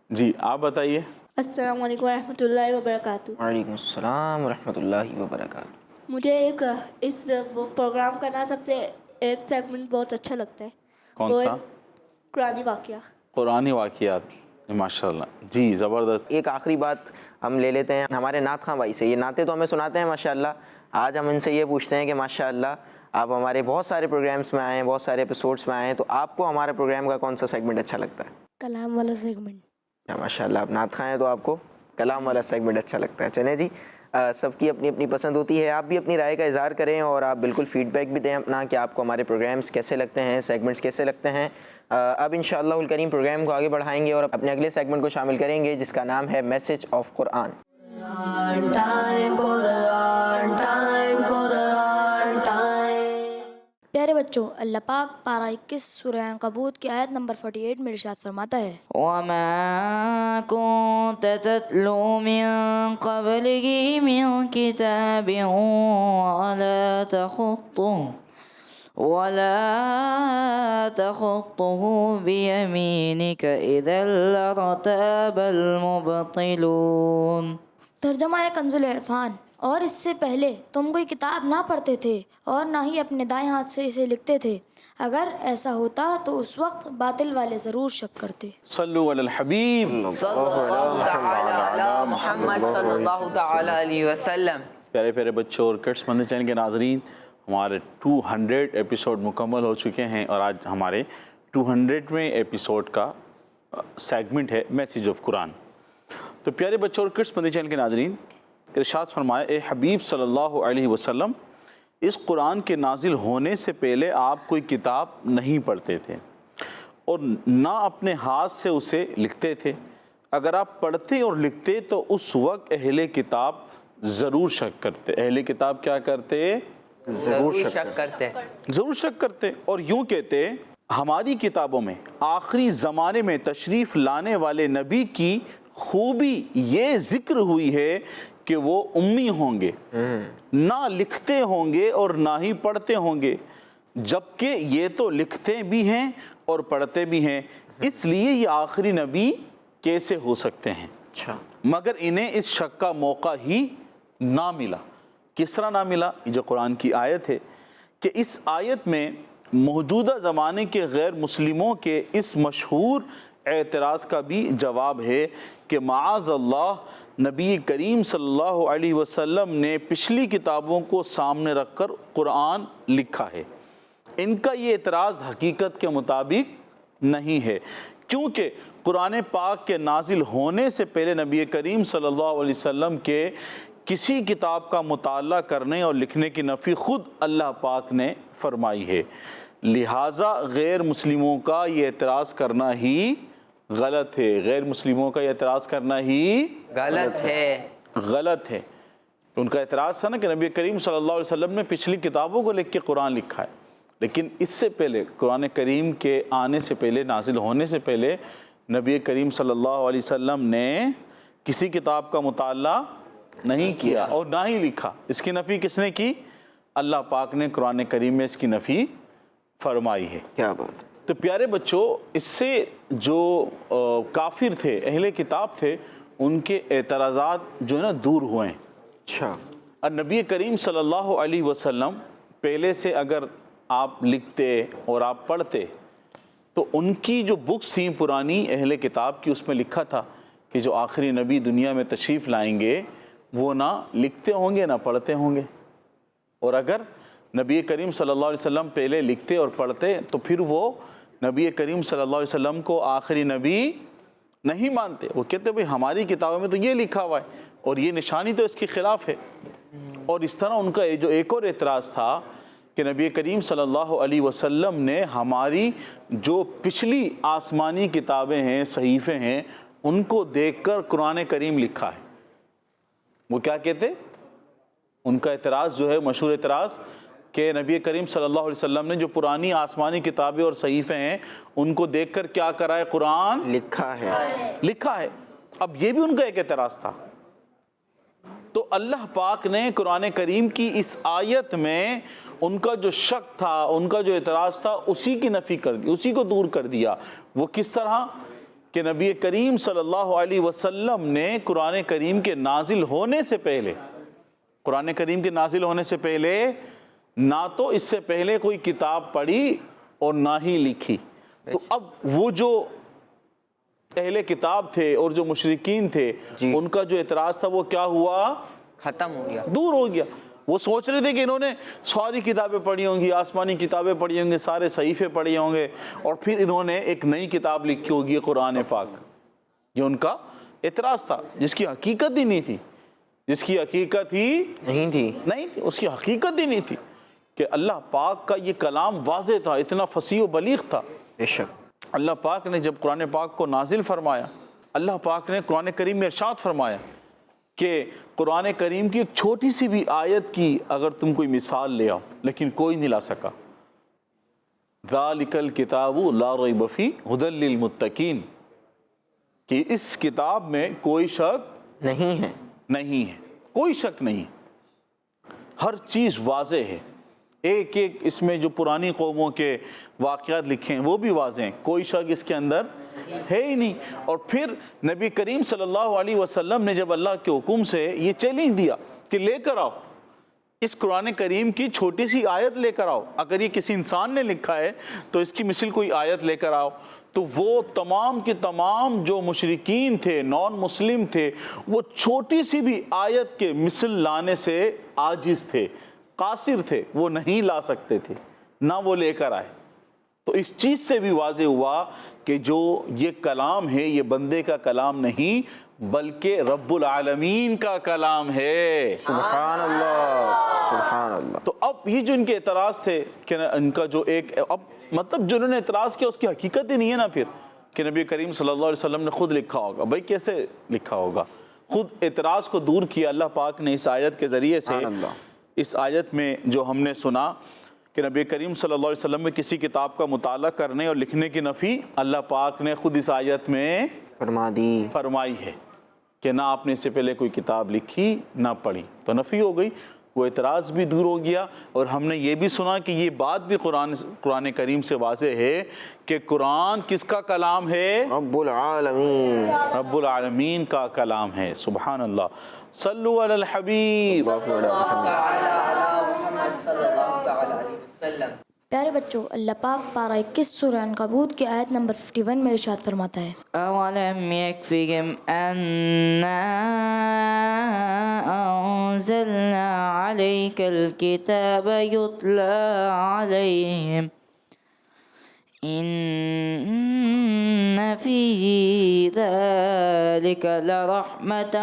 جی آپ بتائیے۔ السلام علیکم ورحمۃ اللہ وبرکاتہ۔ وعلیکم السلام ورحمۃ اللہ وبرکاتہ۔ مجھے ایک اس پروگرام کا نا سب سے ایک سیگمنٹ بہت اچھا لگتا ہے، کون وہ سا؟ ہے قرآنی واقعہ۔ قرآنی واقعات، ماشاءاللہ جی زبردست۔ ایک آخری بات ہم لے لیتے ہیں ہمارے نعت خواں بھائی سے، یہ نعتیں تو ہمیں سناتے ہیں ماشاءاللہ، آج ہم ان سے یہ پوچھتے ہیں کہ ماشاءاللہ آپ ہمارے بہت سارے پروگرامس میں آئے ہیں، بہت سارے ایپیسوڈس میں آئے ہیں، تو آپ کو ہمارے پروگرام کا کون سا سیگمنٹ اچھا لگتا ہے؟ کلام والا سیگمنٹ۔ ماشاءاللہ آپ نعت خواں ہیں تو آپ کو کلام والا سیگمنٹ اچھا لگتا ہے۔ چلیں جی، سب کی اپنی اپنی پسند ہوتی ہے، آپ بھی اپنی رائے کا اظہار کریں اور آپ بالکل فیڈ بیک بھی دیں اپنا کہ آپ کو ہمارے پروگرامس کیسے لگتے ہیں، سیگمنٹس کیسے لگتے ہیں۔ اب انشاءاللہ الکریم پروگرام کو آگے بڑھائیں گے اور اپنے اگلے سیگمنٹ کو شامل کریں گے جس کا نام ہے میسیج آف قرآن۔ پیارے بچوں، اللہ پاک پارہ 21 سورہ عنکبوت کی آیت نمبر 48 میں ارشاد فرماتا ہے، وما كنت تتلو من قبله من كتاب ولا تخطه بيمينك إذا لارتاب المبطلون۔ ترجمہ ہے کنز العرفان، اور اس سے پہلے تم کوئی کتاب نہ پڑھتے تھے اور نہ ہی اپنے دائیں ہاتھ سے اسے لکھتے تھے، اگر ایسا ہوتا تو اس وقت باطل والے ضرور شک کرتے۔ صلو علی الحبیب صلی اللہ تعالی علی محمد صلی اللہ تعالی علیہ وسلم۔ پیارے پیارے بچوں اور کڈس مدنی چینل کے ناظرین، ہمارے 200 ایپیسوڈ مکمل ہو چکے ہیں اور آج ہمارے 200ویں ایپیسوڈ کا سیگمنٹ ہے میسیج آف قرآن۔ تو پیارے بچوں اور کڈس مدنی چینل کے ناظرین، ارشاد فرمایا، اے حبیب صلی اللہ علیہ وسلم، اس قرآن کے نازل ہونے سے پہلے آپ کوئی کتاب نہیں پڑھتے تھے اور نہ اپنے ہاتھ سے اسے لکھتے تھے، اگر آپ پڑھتے اور لکھتے تو اس وقت اہل کتاب ضرور شک کرتے۔ اہل کتاب کیا کرتے؟ ضرور شک کرتے، ضرور شک کرتے، اور یوں کہتے، ہماری کتابوں میں آخری زمانے میں تشریف لانے والے نبی کی خوبی یہ ذکر ہوئی ہے کہ وہ امی ہوں گے، نہ لکھتے ہوں گے اور نہ ہی پڑھتے ہوں گے، جبکہ یہ تو لکھتے بھی ہیں اور پڑھتے بھی ہیں، اس لیے یہ آخری نبی کیسے ہو سکتے ہیں؟ اچھا، مگر انہیں اس شک کا موقع ہی نہ ملا۔ کس طرح نہ ملا؟ یہ جو قرآن کی آیت ہے کہ اس آیت میں موجودہ زمانے کے غیر مسلموں کے اس مشہور اعتراض کا بھی جواب ہے کہ معاذ اللہ نبی کریم صلی اللہ علیہ وسلم نے پچھلی کتابوں کو سامنے رکھ کر قرآن لکھا ہے۔ ان کا یہ اعتراض حقیقت کے مطابق نہیں ہے، کیونکہ قرآن پاک کے نازل ہونے سے پہلے نبی کریم صلی اللہ علیہ وسلم کے کسی کتاب کا مطالعہ کرنے اور لکھنے کی نفی خود اللہ پاک نے فرمائی ہے، لہٰذا غیر مسلموں کا یہ اعتراض کرنا ہی غلط ہے، غیر مسلموں کا یہ اعتراض کرنا ہی غلط ہے۔ ان کا اعتراض تھا نا کہ نبی کریم صلی اللہ علیہ وسلم نے پچھلی کتابوں کو لکھ کے قرآن لکھا ہے، لیکن اس سے پہلے قرآن کریم کے آنے سے پہلے، نازل ہونے سے پہلے نبی کریم صلی اللہ علیہ وسلم نے کسی کتاب کا مطالعہ نہیں کیا اور نہ ہی لکھا۔ اس کی نفی کس نے کی؟ اللہ پاک نے قرآن کریم میں اس کی نفی فرمائی ہے۔ کیا بات ہے۔ تو پیارے بچوں، اس سے جو کافر تھے، اہل کتاب تھے، ان کے اعتراضات جو ہے نا دور ہوئے ہیں۔ اچھا، اور نبی کریم صلی اللہ علیہ وسلم پہلے سے اگر آپ لکھتے اور آپ پڑھتے تو ان کی جو بکس تھیں پرانی اہل کتاب کی، اس میں لکھا تھا کہ جو آخری نبی دنیا میں تشریف لائیں گے وہ نہ لکھتے ہوں گے نہ پڑھتے ہوں گے، اور اگر نبی کریم صلی اللہ علیہ وسلم پہلے لکھتے اور پڑھتے تو پھر وہ نبی کریم صلی اللہ علیہ وسلم کو آخری نبی نہیں مانتے۔ وہ کہتے بھئی ہماری کتابوں میں تو یہ لکھا ہوا ہے اور یہ نشانی تو اس کے خلاف ہے۔ اور اس طرح ان کا جو ایک اور اعتراض تھا کہ نبی کریم صلی اللہ علیہ وسلم نے ہماری جو پچھلی آسمانی کتابیں ہیں، صحیفے ہیں، ان کو دیکھ کر قرآن کریم لکھا ہے۔ وہ کیا کہتے؟ ان کا اعتراض جو ہے مشہور اعتراض کہ نبی کریم صلی اللہ علیہ وسلم نے جو پرانی آسمانی کتابیں اور صحیفے ہیں ان کو دیکھ کر کیا کرا ہے؟ قرآن لکھا ہے۔ اب یہ بھی ان کا ایک اعتراض تھا۔ تو اللہ پاک نے قرآن کریم کی اس آیت میں ان کا جو شک تھا، ان کا جو اعتراض تھا، اسی کی نفی کر دی، اسی کو دور کر دیا۔ وہ کس طرح؟ کہ نبی کریم صلی اللہ علیہ وسلم نے قرآن کریم کے نازل ہونے سے پہلے، قرآن کریم کے نازل ہونے سے پہلے نہ تو اس سے پہلے کوئی کتاب پڑھی اور نہ ہی لکھی۔ تو اب وہ جو اہل کتاب تھے اور جو مشرکین تھے، ان کا جو اعتراض تھا وہ کیا ہوا؟ ختم ہو گیا، دور ہو گیا۔ وہ سوچ رہے تھے کہ انہوں نے ساری کتابیں پڑھی ہوں گی، آسمانی کتابیں پڑھی ہوں گے، سارے صحیفے پڑھے ہوں گے، اور پھر انہوں نے ایک نئی کتاب لکھی ہوگی قرآن پاک۔ یہ ان کا اعتراض تھا، جس کی حقیقت ہی نہیں تھی، جس کی حقیقت ہی نہیں تھی، اس کی حقیقت ہی نہیں تھی کہ اللہ پاک کا یہ کلام واضح تھا، اتنا فصیح و بلیغ تھا۔ بے شک اللہ پاک نے جب قرآن پاک کو نازل فرمایا، اللہ پاک نے قرآن کریم میں ارشاد فرمایا کہ قرآن کریم کی ایک چھوٹی سی بھی آیت کی اگر تم کوئی مثال لے آؤ، لیکن کوئی نہیں لا سکا۔ ذَلِكَ الْكِتَابُ لَا رَيْبَ فِيهِ هُدًى لِّلْمُتَّقِينَ، کہ اس کتاب میں کوئی شک نہیں ہے، کوئی شک نہیں، ہر چیز واضح ہے۔ ایک ایک اس میں جو پرانی قوموں کے واقعات لکھے ہیں وہ بھی واضح ہیں، کوئی شک اس کے اندر ہے ہی نہیں۔ اور پھر نبی کریم صلی اللہ علیہ وسلم نے جب اللہ کے حکم سے یہ چیلنج دیا کہ لے کر آؤ اس قرآن کریم کی چھوٹی سی آیت لے کر آؤ، اگر یہ کسی انسان نے لکھا ہے تو اس کی مثل کوئی آیت لے کر آؤ، تو وہ تمام کے تمام جو مشرکین تھے، نان مسلم تھے، وہ چھوٹی سی بھی آیت کے مثل لانے سے عاجز تھے، قاصر تھے، وہ نہیں لا سکتے تھے، نہ وہ لے کر آئے۔ تو اس چیز سے بھی واضح ہوا کہ جو یہ کلام ہے یہ بندے کا کلام نہیں بلکہ رب العالمین کا کلام ہے۔ سبحان اللہ، سبحان اللہ۔ تو اب یہ جو ان کے اعتراض تھے کہ ان کا جو ایک اب مطلب جو انہوں نے اعتراض کیا اس کی حقیقت ہی نہیں ہے نا پھر، کہ نبی کریم صلی اللہ علیہ وسلم نے خود لکھا ہوگا۔ بھائی کیسے لکھا ہوگا؟ خود اعتراض کو دور کیا اللہ پاک نے اس آیت کے ذریعے سے۔ اس آیت میں جو ہم نے سنا کہ نبی کریم صلی اللہ علیہ وسلم میں کسی کتاب کا مطالعہ کرنے اور لکھنے کی نفی اللہ پاک نے خود اس آیت میں فرمائی ہے کہ نہ آپ نے اس سے پہلے کوئی کتاب لکھی نہ پڑھی، تو نفی ہو گئی، وہ اعتراض بھی دور ہو گیا۔ اور ہم نے یہ بھی سنا کہ یہ بات بھی قرآن کریم سے واضح ہے کہ قرآن کس کا کلام ہے؟ رب العالمین، رب العالمین کا کلام ہے۔ سبحان اللہ، صلو علی الحبیب۔ پیارے بچوں، اللہ پاک پارہ 21 سورہ عنکبوت کی آیت نمبر 51 میں ارشاد فرماتا ہے، أولم يكفهم أنا أنزلنا عليك الكتاب يتلى عليهم إن في ذلك لرحمة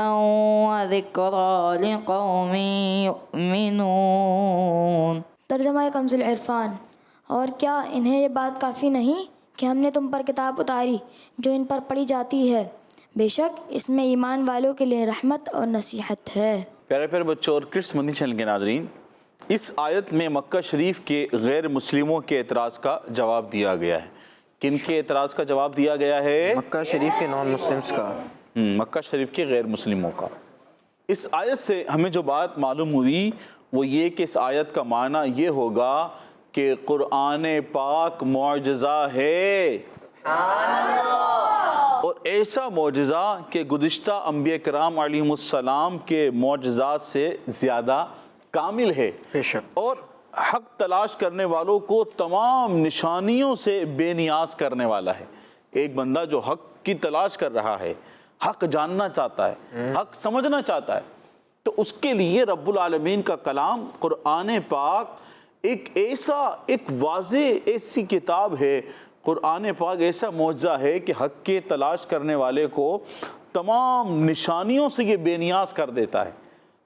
وذكرى لقوم يؤمنون۔ ترجمہ کنز العرفان، اور کیا انہیں یہ بات کافی نہیں کہ ہم نے تم پر کتاب اتاری جو ان پر پڑھی جاتی ہے؟ بے شک اس میں ایمان والوں کے لیے رحمت اور نصیحت ہے۔ پیارے پیارے بچوں اور کڈس مدنی چینل کے ناظرین، اس آیت میں مکہ شریف کے غیر مسلموں کے اعتراض کا جواب دیا گیا ہے۔ کن کے اعتراض کا جواب دیا گیا ہے؟ مکہ شریف کے نان مسلمز کا، مکہ شریف کے غیر مسلموں کا۔ اس آیت سے ہمیں جو بات معلوم ہوئی وہ یہ کہ اس آیت کا معنی یہ ہوگا کہ قرآن پاک معجزہ ہے، اور ایسا معجزہ کہ گزشتہ انبیاء کرام علیہم السلام کے معجزات سے زیادہ کامل ہے، بے شک، اور حق تلاش کرنے والوں کو تمام نشانیوں سے بے نیاز کرنے والا ہے۔ ایک بندہ جو حق کی تلاش کر رہا ہے، حق جاننا چاہتا ہے، حق سمجھنا چاہتا ہے، تو اس کے لیے رب العالمین کا کلام قرآن پاک ایک واضح ایسی کتاب ہے، قرآن پاک ایسا معجزہ ہے کہ حق کے تلاش کرنے والے کو تمام نشانیوں سے یہ بے نیاز کر دیتا ہے،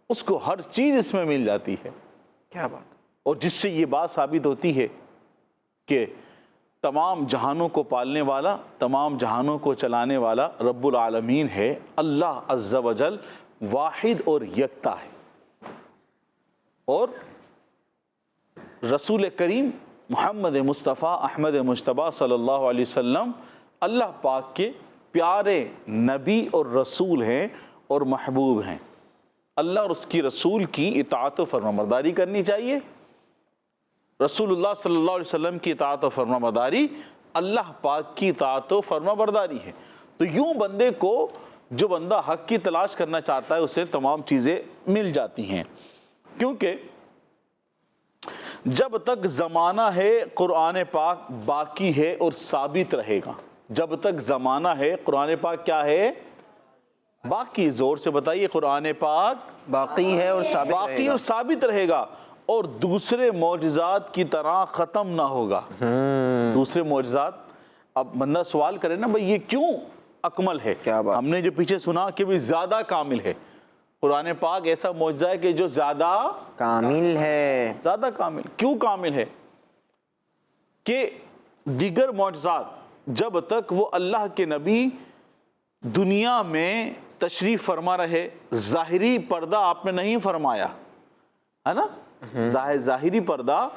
اس کو ہر چیز اس میں مل جاتی ہے۔ کیا بات! اور جس سے یہ بات ثابت ہوتی ہے کہ تمام جہانوں کو پالنے والا، تمام جہانوں کو چلانے والا رب العالمین ہے، اللہ عز و جل واحد اور یکتا ہے۔ اور رسول کریم محمد مصطفیٰ احمد مجتبیٰ صلی اللہ علیہ وسلم اللہ پاک کے پیارے نبی اور رسول ہیں اور محبوب ہیں۔ اللہ اور اس کی رسول کی اطاعت و فرمانبرداری کرنی چاہیے۔ رسول اللہ صلی اللہ علیہ وسلم کی اطاعت و فرمانبرداری اللہ پاک کی اطاعت و فرمانبرداری ہے۔ تو یوں بندے کو، جو بندہ حق کی تلاش کرنا چاہتا ہے، اسے تمام چیزیں مل جاتی ہیں، کیونکہ جب تک زمانہ ہے قرآن پاک باقی ہے اور ثابت رہے گا۔ جب تک زمانہ ہے قرآن پاک کیا ہے؟ باقی۔ زور سے بتائیے، قرآن پاک باقی ہے اور ثابت رہے باقی گا، اور ثابت رہے گا، اور دوسرے معجزات کی طرح ختم نہ ہوگا۔ دوسرے معجزات، اب بندہ سوال کرے نا، بھئی یہ کیوں اکمل ہے؟ کیا بات! ہم نے جو پیچھے سنا کہ بھی زیادہ کامل ہے۔ قرآن پاک ایسا معجزہ ہے کہ جو زیادہ کامل ہے۔ زیادہ کامل۔ کیوں کامل ہے؟ کہ دیگر معجزات جب تک وہ اللہ کے نبی دنیا میں تشریف فرما رہے، ظاہری پردہ آپ نے نہیں فرمایا ہے نا، ظاہری پردہ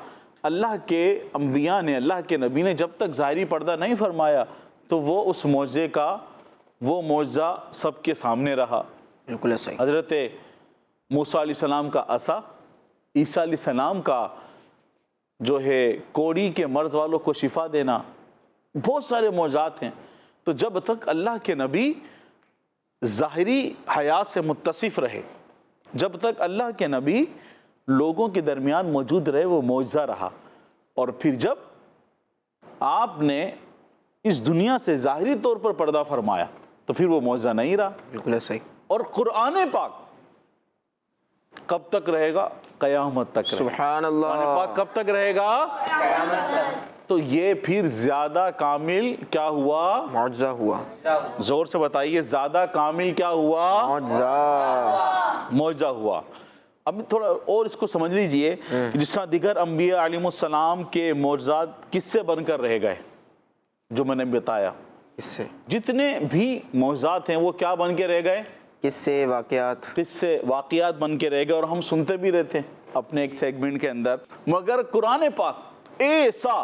اللہ کے انبیاء نے، اللہ کے نبی نے جب تک ظاہری پردہ نہیں فرمایا تو وہ اس معجزے کا، وہ معجزہ سب کے سامنے رہا۔ بالکل صحیح۔ حضرت موسیٰ علیہ السلام کا عصا، عیسیٰ علیہ السلام کا جو ہے کوڑی کے مرض والوں کو شفا دینا، بہت سارے معجزات ہیں۔ تو جب تک اللہ کے نبی ظاہری حیات سے متصف رہے، جب تک اللہ کے نبی لوگوں کے درمیان موجود رہے، وہ معجزہ رہا۔ اور پھر جب آپ نے اس دنیا سے ظاہری طور پر پردہ فرمایا تو پھر وہ معجزہ نہیں رہا۔ بالکل صحیح۔ اور قرآن پاک کب تک رہے گا؟ قیامت تک رہے گا۔ سبحان اللہ۔ قرآن پاک کب تک رہے گا؟ قیامت تک۔ تو یہ پھر زیادہ کامل کیا ہوا؟ معجزہ ہوا۔ زور سے بتائیے، زیادہ کامل کیا ہوا؟ معجزہ۔ معجزہ ہوا۔ اب تھوڑا اور اس کو سمجھ لیجئے، جس طرح دیگر انبیاء علیہ السلام کے معجزات کس سے بن کر رہ گئے، جو میں نے بتایا، کس سے؟ جتنے بھی معجزات ہیں وہ کیا بن کے رہ گئے؟ کس سے؟ واقعات۔ کس سے؟ واقعات بن کے رہ گئے، اور ہم سنتے بھی رہتے ہیں اپنے ایک سیگمنٹ کے اندر۔ مگر قرآن پاک ایسا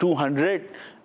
200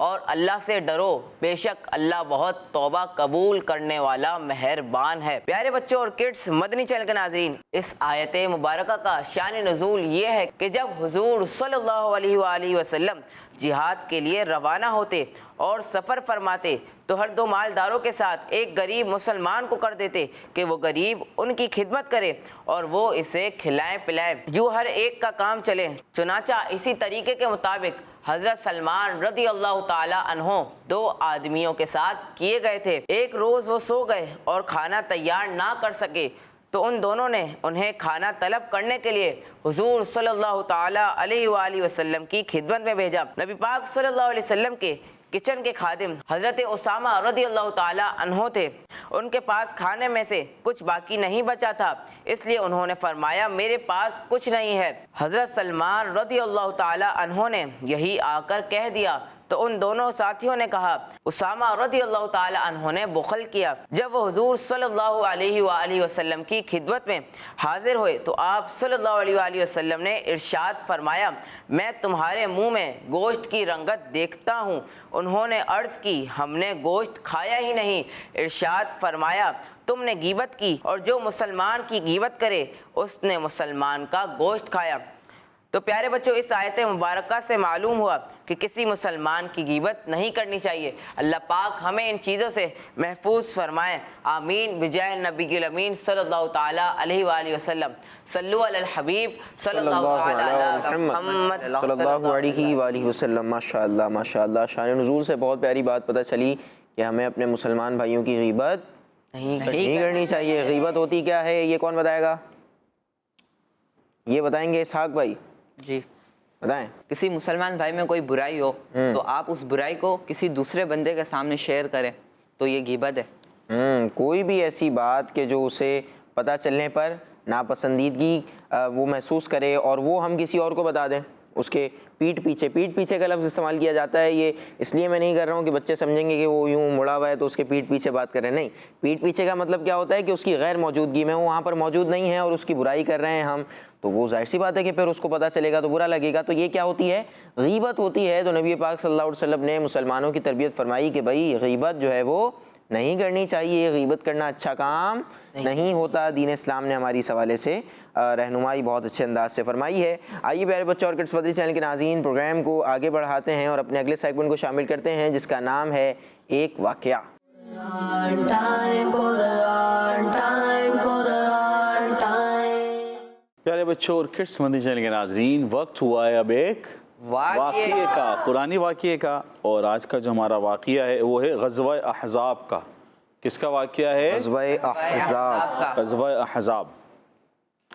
اور اللہ سے ڈرو، بے شک اللہ بہت توبہ قبول کرنے والا مہربان ہے۔ پیارے بچوں اور کڈس مدنی چینل کے ناظرین، اس آیت مبارکہ کا شان نزول یہ ہے کہ جب حضور صلی اللہ علیہ وآلہ وسلم جہاد کے لیے روانہ ہوتے اور سفر فرماتے تو ہر دو مالداروں کے ساتھ ایک غریب مسلمان کو کر دیتے کہ وہ غریب ان کی خدمت کرے اور وہ اسے کھلائیں پلائیں، جو ہر ایک کا کام چلے۔ چنانچہ اسی طریقے کے مطابق حضرت سلمان رضی اللہ تعالی عنہ دو آدمیوں کے ساتھ کیے گئے تھے۔ ایک روز وہ سو گئے اور کھانا تیار نہ کر سکے تو ان دونوں نے انہیں کھانا طلب کرنے کے لیے حضور صلی اللہ تعالی علیہ وآلہ وسلم کی خدمت میں بھیجا۔ نبی پاک صلی اللہ علیہ وسلم کے کچن کے خادم حضرت اسامہ رضی اللہ تعالی عنہ تھے۔ ان کے پاس کھانے میں سے کچھ باقی نہیں بچا تھا، اس لیے انہوں نے فرمایا میرے پاس کچھ نہیں ہے۔ حضرت سلمان رضی اللہ تعالی عنہ نے یہی آ کر کہہ دیا تو ان دونوں ساتھیوں نے کہا اسامہ رضی اللہ تعالی عنہ نے بخل کیا۔ جب وہ حضور صلی اللہ علیہ وآلہ وسلم کی خدمت میں حاضر ہوئے تو آپ صلی اللہ علیہ وآلہ وسلم نے ارشاد فرمایا میں تمہارے منہ میں گوشت کی رنگت دیکھتا ہوں۔ انہوں نے عرض کی ہم نے گوشت کھایا ہی نہیں۔ ارشاد فرمایا تم نے غیبت کی اور جو مسلمان کی غیبت کرے اس نے مسلمان کا گوشت کھایا۔ تو پیارے بچوں، اس آیت مبارکہ سے معلوم ہوا کہ کسی مسلمان کی غیبت نہیں کرنی چاہیے۔ اللہ پاک ہمیں ان چیزوں سے محفوظ فرمائے، آمین بجاہ نبی الامین صلی اللہ تعالی علیہ وآلہ وسلم۔ صلو علی الحبیب صلی اللہ تعالی علی محمد صلی اللہ علیہ وآلہ وسلم۔ ماشاءاللہ ماشاءاللہ، شان نزول سے بہت پیاری بات پتہ چلی کہ ہمیں اپنے مسلمان بھائیوں کی غیبت نہیں کرنی چاہیے۔ غیبت ہوتی کیا ہے یہ کون بتائے گا؟ یہ بتائیں گے اسحاق بھائی؟ جی بتائیں۔ کسی مسلمان بھائی میں کوئی برائی ہو تو آپ اس برائی کو کسی دوسرے بندے کے سامنے شیئر کریں تو یہ غیبت ہے۔ کوئی بھی ایسی بات کہ جو اسے پتہ چلنے پر ناپسندیدگی وہ محسوس کرے اور وہ ہم کسی اور کو بتا دیں، اس کے پیٹ پیچھے کا لفظ استعمال کیا جاتا ہے۔ یہ اس لیے میں نہیں کر رہا ہوں کہ بچے سمجھیں گے کہ وہ یوں مڑا ہوا ہے تو اس کے پیٹ پیچھے بات کر رہے ہیں، نہیں۔ پیٹ پیچھے کا مطلب کیا ہوتا ہے کہ اس کی غیر موجودگی میں وہ وہاں پر موجود نہیں ہے اور اس کی برائی کر رہے ہیں ہم، تو وہ ظاہر سی بات ہے کہ پھر اس کو پتہ چلے گا تو برا لگے گا۔ تو یہ کیا ہوتی ہے؟ غیبت ہوتی ہے۔ تو نبی پاک صلی اللہ علیہ وسلم نے مسلمانوں کی تربیت فرمائی کہ بھائی غیبت جو ہے وہ نہیں کرنی چاہیے، غیبت کرنا اچھا کام نہیں ہوتا۔ دین اسلام نے ہماری اس حوالے سے رہنمائی بہت اچھے انداز سے فرمائی ہے۔ آئیے پیارے بچوں اور کڈس مدنی چینل کے ناظرین، پروگرام کو آگے بڑھاتے ہیں اور اپنے اگلے سیگمنٹ کو شامل کرتے ہیں جس کا نام ہے ایک واقعہ۔ پیارے بچوں اور کڈس مدنی چینل کے ناظرین، وقت ہوا ہے اب ایک واقعے کا، قرآنی واقعے کا، اور آج کا جو ہمارا واقعہ ہے وہ ہے غزوہ احزاب کا۔ کس کا واقعہ ہے؟ غزوہ احزاب۔ غزوہ احزاب،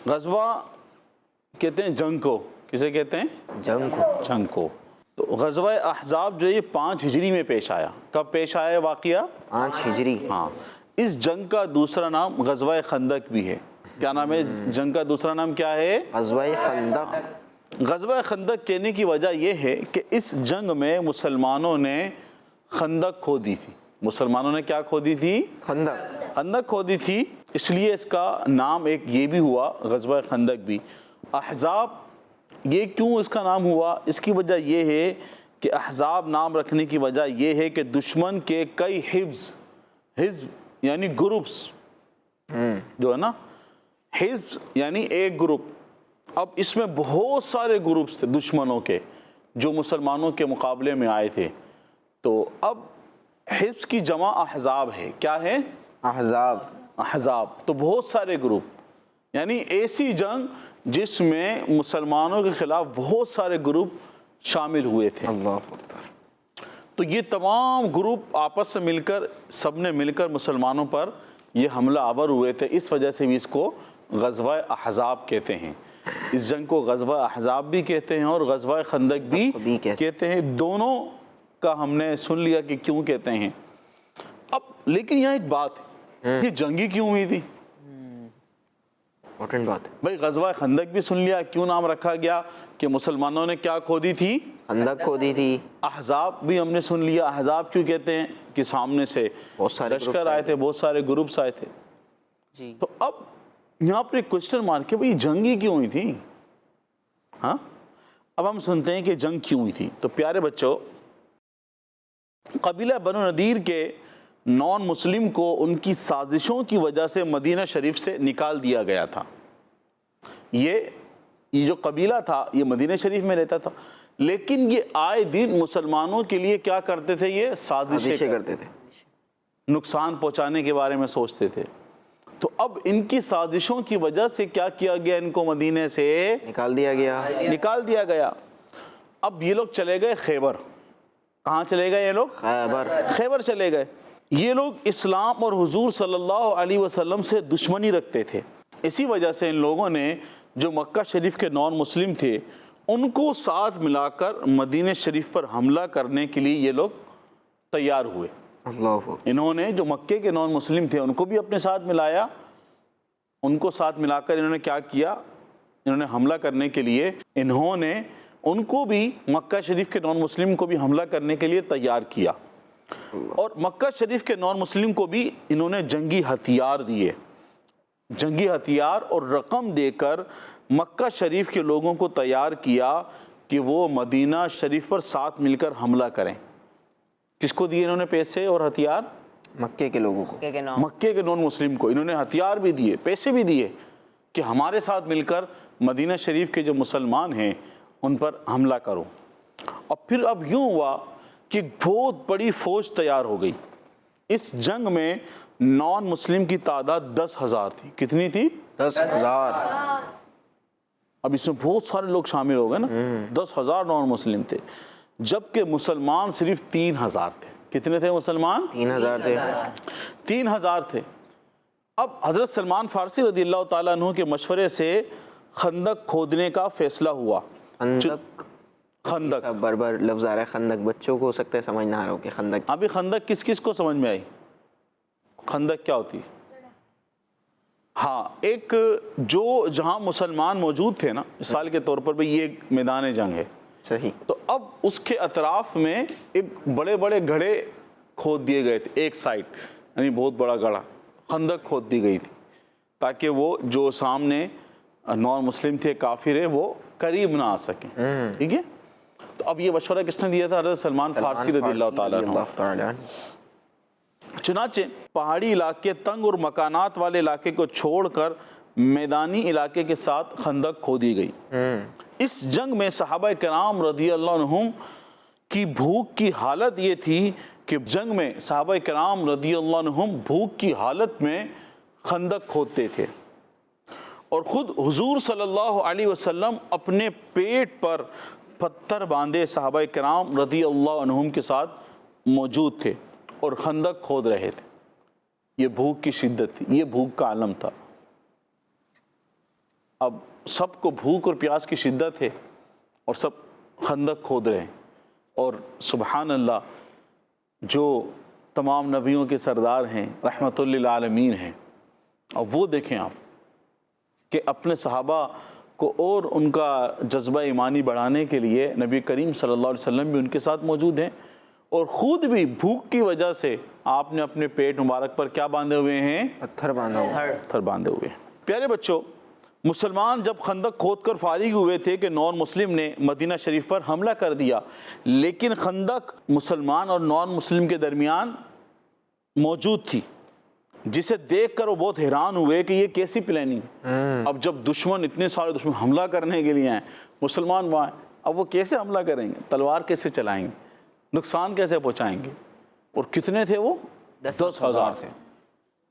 غزوہ کہتے ہیں جنگ کو، کسے کہتے ہیں؟ جنگ کو۔ تو غزوہ احزاب جو یہ 5 ہجری میں پیش آیا۔ کب پیش آیا واقعہ؟ 5 ہجری۔ ہاں، اس جنگ کا دوسرا نام غزوہ خندق بھی ہے۔ کیا نام ہے جنگ کا دوسرا نام؟ کیا ہے؟ غزوہ خندق۔ غزوہ خندق کہنے کی وجہ یہ ہے کہ اس جنگ میں مسلمانوں نے خندق کھودی تھی۔ مسلمانوں نے کیا کھودی تھی؟ خندق کھودی تھی، اس لیے اس کا نام ایک یہ بھی ہوا غزوہ خندق بھی۔ احزاب یہ کیوں اس کا نام ہوا؟ اس کی وجہ یہ ہے کہ احزاب نام رکھنے کی وجہ یہ ہے کہ دشمن کے کئی حزب یعنی گروپس جو ہے نا، حزب یعنی ایک گروپ، اب اس میں بہت سارے گروپس تھے دشمنوں کے جو مسلمانوں کے مقابلے میں آئے تھے۔ تو اب حزب کی جمع احزاب ہے۔ کیا ہے؟ احزاب۔ تو بہت سارے گروپ، یعنی ایسی جنگ جس میں مسلمانوں کے خلاف بہت سارے گروپ شامل ہوئے تھے۔ اللہ اکبر۔ تو یہ تمام گروپ آپس سے مل کر، سب نے مل کر مسلمانوں پر یہ حملہ آور ہوئے تھے، اس وجہ سے بھی اس کو غزوہ احزاب کہتے ہیں۔ اس جنگ کو غزوہ احزاب بھی کہتے ہیں اور غزوہ خندق بھی کہتے ہیں۔ دونوں کا ہم نے سن لیا کہ کیوں کہتے ہیں۔ اب لیکن یہاں ایک بات ہے، یہ جنگی کیوں ہوئی تھی؟ بھائی غزوہ خندق بھی سن لیا کیوں نام رکھا گیا کہ مسلمانوں نے کیا کھودی تھی؟ خندق کھودی تھی۔ احزاب بھی ہم نے سن لیا، احزاب کیوں کہتے ہیں کہ سامنے سے بہت سارے لشکر آئے تھے، بہت سارے گروپس آئے تھے۔ تو اب یہاں پر ایک کوشچن مارک ہے، بھئی جنگی کیوں ہوئی تھی؟ ہاں اب ہم سنتے ہیں کہ جنگ کیوں ہوئی تھی۔ تو پیارے بچوں قبیلہ بنو نذیر کے نان مسلم کو ان کی سازشوں کی وجہ سے مدینہ شریف سے نکال دیا گیا تھا۔ یہ جو قبیلہ تھا یہ مدینہ شریف میں رہتا تھا، لیکن یہ آئے دن مسلمانوں کے لیے کیا کرتے تھے؟ یہ سازشیں کرتے تھے، نقصان پہنچانے کے بارے میں سوچتے تھے۔ تو اب ان کی سازشوں کی وجہ سے کیا کیا گیا؟ ان کو مدینے سے نکال دیا گیا۔ اب یہ لوگ چلے گئے خیبر۔ کہاں چلے گئے یہ لوگ؟ خیبر چلے گئے۔ یہ لوگ اسلام اور حضور صلی اللہ علیہ وسلم سے دشمنی رکھتے تھے، اسی وجہ سے ان لوگوں نے جو مکہ شریف کے نان مسلم تھے ان کو ساتھ ملا کر مدینہ شریف پر حملہ کرنے کے لیے یہ لوگ تیار ہوئے۔ انہوں نے جو مکے کے نان مسلم تھے ان کو بھی اپنے ساتھ ملایا، ان کو ساتھ ملا کر انہوں نے کیا کیا؟ انہوں نے حملہ کرنے کے لیے انہوں نے ان کو بھی مکہ شریف کے نان مسلم کو بھی حملہ کرنے کے لیے تیار کیا، اور مکہ شریف کے نان مسلم کو بھی انہوں نے جنگی ہتھیار دیے، جنگی ہتھیار اور رقم دے کر مکہ شریف کے لوگوں کو تیار کیا کہ وہ مدینہ شریف پر ساتھ مل کر حملہ کریں۔ کس کو دیے انہوں نے پیسے اور ہتھیار؟ مکے کے لوگوں کو، مکے کے نان مسلم کو انہوں نے ہتھیار بھی دیے، پیسے بھی دیے کہ ہمارے ساتھ مل کر مدینہ شریف کے جو مسلمان ہیں ان پر حملہ کرو۔ اور پھر اب یوں ہوا کہ بہت بڑی فوج تیار ہو گئی۔ اس جنگ میں نان مسلم کی تعداد 10,000 تھی۔ کتنی تھی؟ 10,000۔ اب اس میں بہت سارے لوگ شامل ہو گئے نا، 10,000 نان مسلم تھے، جبکہ مسلمان صرف 3,000 تھے۔ کتنے تھے مسلمان؟ 3,000 تھے۔ اب حضرت سلمان فارسی رضی اللہ تعالیٰ عنہ کے مشورے سے خندق کھودنے کا فیصلہ ہوا۔ خندق بربر لفظ آ رہا ہے، خندق بچوں کو ہو سکتا ہے سمجھ نہ آ رہا ہو کہ خندق۔ ابھی خندق کس کس کو سمجھ میں آئی؟ خندق کیا ہوتی؟ ہاں، ایک جو جہاں مسلمان موجود تھے نا، مثال کے طور پر بھی یہ ایک میدان جنگ ہے، صحیح، تو اب اس کے اطراف میں ایک بڑے بڑے گڑھے کھود دیے گئے تھے، ایک سائڈ یعنی بہت بڑا گڑھا خندق کھود دی گئی تھی تاکہ وہ جو سامنے نان مسلم تھے، کافر ہیں، وہ قریب نہ آ سکیں، ٹھیک ہے۔ تو اب یہ مشورہ کس نے دیا تھا؟ حضرت سلمان فارسی رضی اللہ تعالیٰ عنہ۔ چنانچہ پہاڑی علاقے، تنگ اور مکانات والے علاقے کو چھوڑ کر میدانی علاقے کے ساتھ خندق کھودی گئی۔ اس جنگ میں صحابہ کرام رضی اللہ عنہم کی بھوک کی حالت یہ تھی کہ جنگ میں صحابہ کرام رضی اللہ عنہم بھوک کی حالت میں خندق کھودتے تھے، اور خود حضور صلی اللہ علیہ وسلم اپنے پیٹ پر پتھر باندھے صحابہ کرام رضی اللہ عنہم کے ساتھ موجود تھے اور خندق کھود رہے تھے۔ یہ بھوک کی شدت تھی، یہ بھوک کا عالم تھا۔ اب سب کو بھوک اور پیاس کی شدت ہے اور سب خندق کھود رہے ہیں، اور سبحان اللہ جو تمام نبیوں کے سردار ہیں، رحمت للعالمین ہیں، اور وہ دیکھیں آپ کہ اپنے صحابہ کو اور ان کا جذبہ ایمانی بڑھانے کے لیے نبی کریم صلی اللہ علیہ وسلم بھی ان کے ساتھ موجود ہیں، اور خود بھی بھوک کی وجہ سے آپ نے اپنے پیٹ مبارک پر کیا باندھے ہوئے ہیں؟ پتھر باندھے ہوئے ہیں۔ پیارے بچوں، مسلمان جب خندق کھود کر فارغ ہوئے تھے کہ نان مسلم نے مدینہ شریف پر حملہ کر دیا، لیکن خندق مسلمان اور نان مسلم کے درمیان موجود تھی، جسے دیکھ کر وہ بہت حیران ہوئے کہ یہ کیسی پلاننگ۔ اب جب دشمن اتنے سارے دشمن حملہ کرنے کے لیے ہیں، مسلمان وہاں ہیں، اب وہ کیسے حملہ کریں گے؟ تلوار کیسے چلائیں گے؟ نقصان کیسے پہنچائیں گے؟ اور کتنے تھے وہ؟ 10,000 سے۔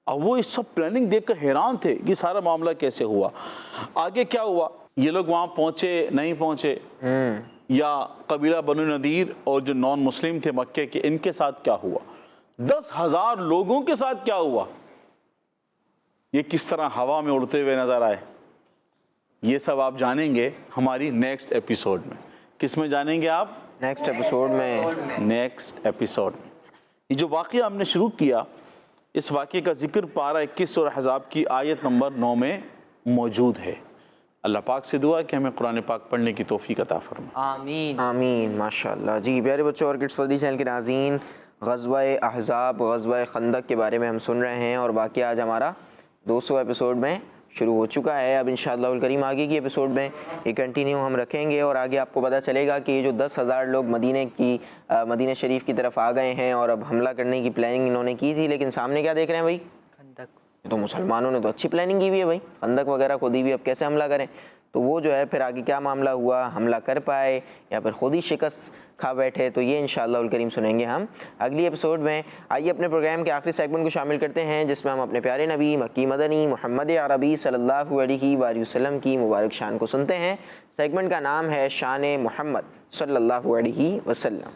اب وہ اس سب پلاننگ دیکھ کر حیران تھے کہ سارا معاملہ کیسے ہوا۔ آگے کیا ہوا؟ یہ لوگ وہاں پہنچے نہیں پہنچے، یا قبیلہ بنو نذیر اور جو نان مسلم تھے مکے کے، ان کے ساتھ کیا ہوا؟ 10,000 لوگوں کے ساتھ کیا ہوا؟ یہ کس طرح ہوا میں اڑتے ہوئے نظر آئے؟ یہ سب آپ جانیں گے ہماری نیکسٹ ایپیسوڈ میں۔ کس میں جانیں گے آپ؟ نیکسٹ ایپیسوڈ میں۔ یہ جو واقعہ ہم نے شروع کیا، اس واقعے کا ذکر پارہ 21 سورہ احزاب کی آیت نمبر 9 میں موجود ہے۔ اللہ پاک سے دعا ہے کہ ہمیں قرآن پاک پڑھنے کی توفیق عطا فرمائے۔ آمین آمین، ماشاءاللہ۔ جی پیارے بچوں اور کڈس مدنی چینل کے ناظرین، غزوہ احزاب، غزوہ خندق کے بارے میں ہم سن رہے ہیں، اور باقی آج ہمارا 200 ایپیسوڈ میں شروع ہو چکا ہے. اب انشاءاللہ الکریم آگے کی ایپیسوڈ میں یہ کنٹینیو ہم رکھیں گے اور آگے آپ کو پتہ چلے گا کہ یہ جو 10,000 لوگ مدینہ شریف کی طرف آ گئے ہیں اور اب حملہ کرنے کی پلاننگ انہوں نے کی تھی، لیکن سامنے کیا دیکھ رہے ہیں بھائی؟ خندق. تو مسلمانوں نے تو اچھی پلاننگ کی ہوئی ہے بھائی، خندق وغیرہ کھودی ہوئی، اب کیسے حملہ کریں؟ تو وہ جو ہے پھر آگے کیا معاملہ ہوا، حملہ کر پائے یا پھر خود ہی شکست کھا بیٹھے، تو یہ انشاءاللہ الکریم سنیں گے ہم اگلی ایپیسوڈ میں. آئیے اپنے پروگرام کے آخری سیگمنٹ کو شامل کرتے ہیں جس میں ہم اپنے پیارے نبی مکی مدنی محمد عربی صلی اللہ علیہ وآلہ وسلم کی مبارک شان کو سنتے ہیں. سیگمنٹ کا نام ہے شان محمد صلی اللہ علیہ وسلم.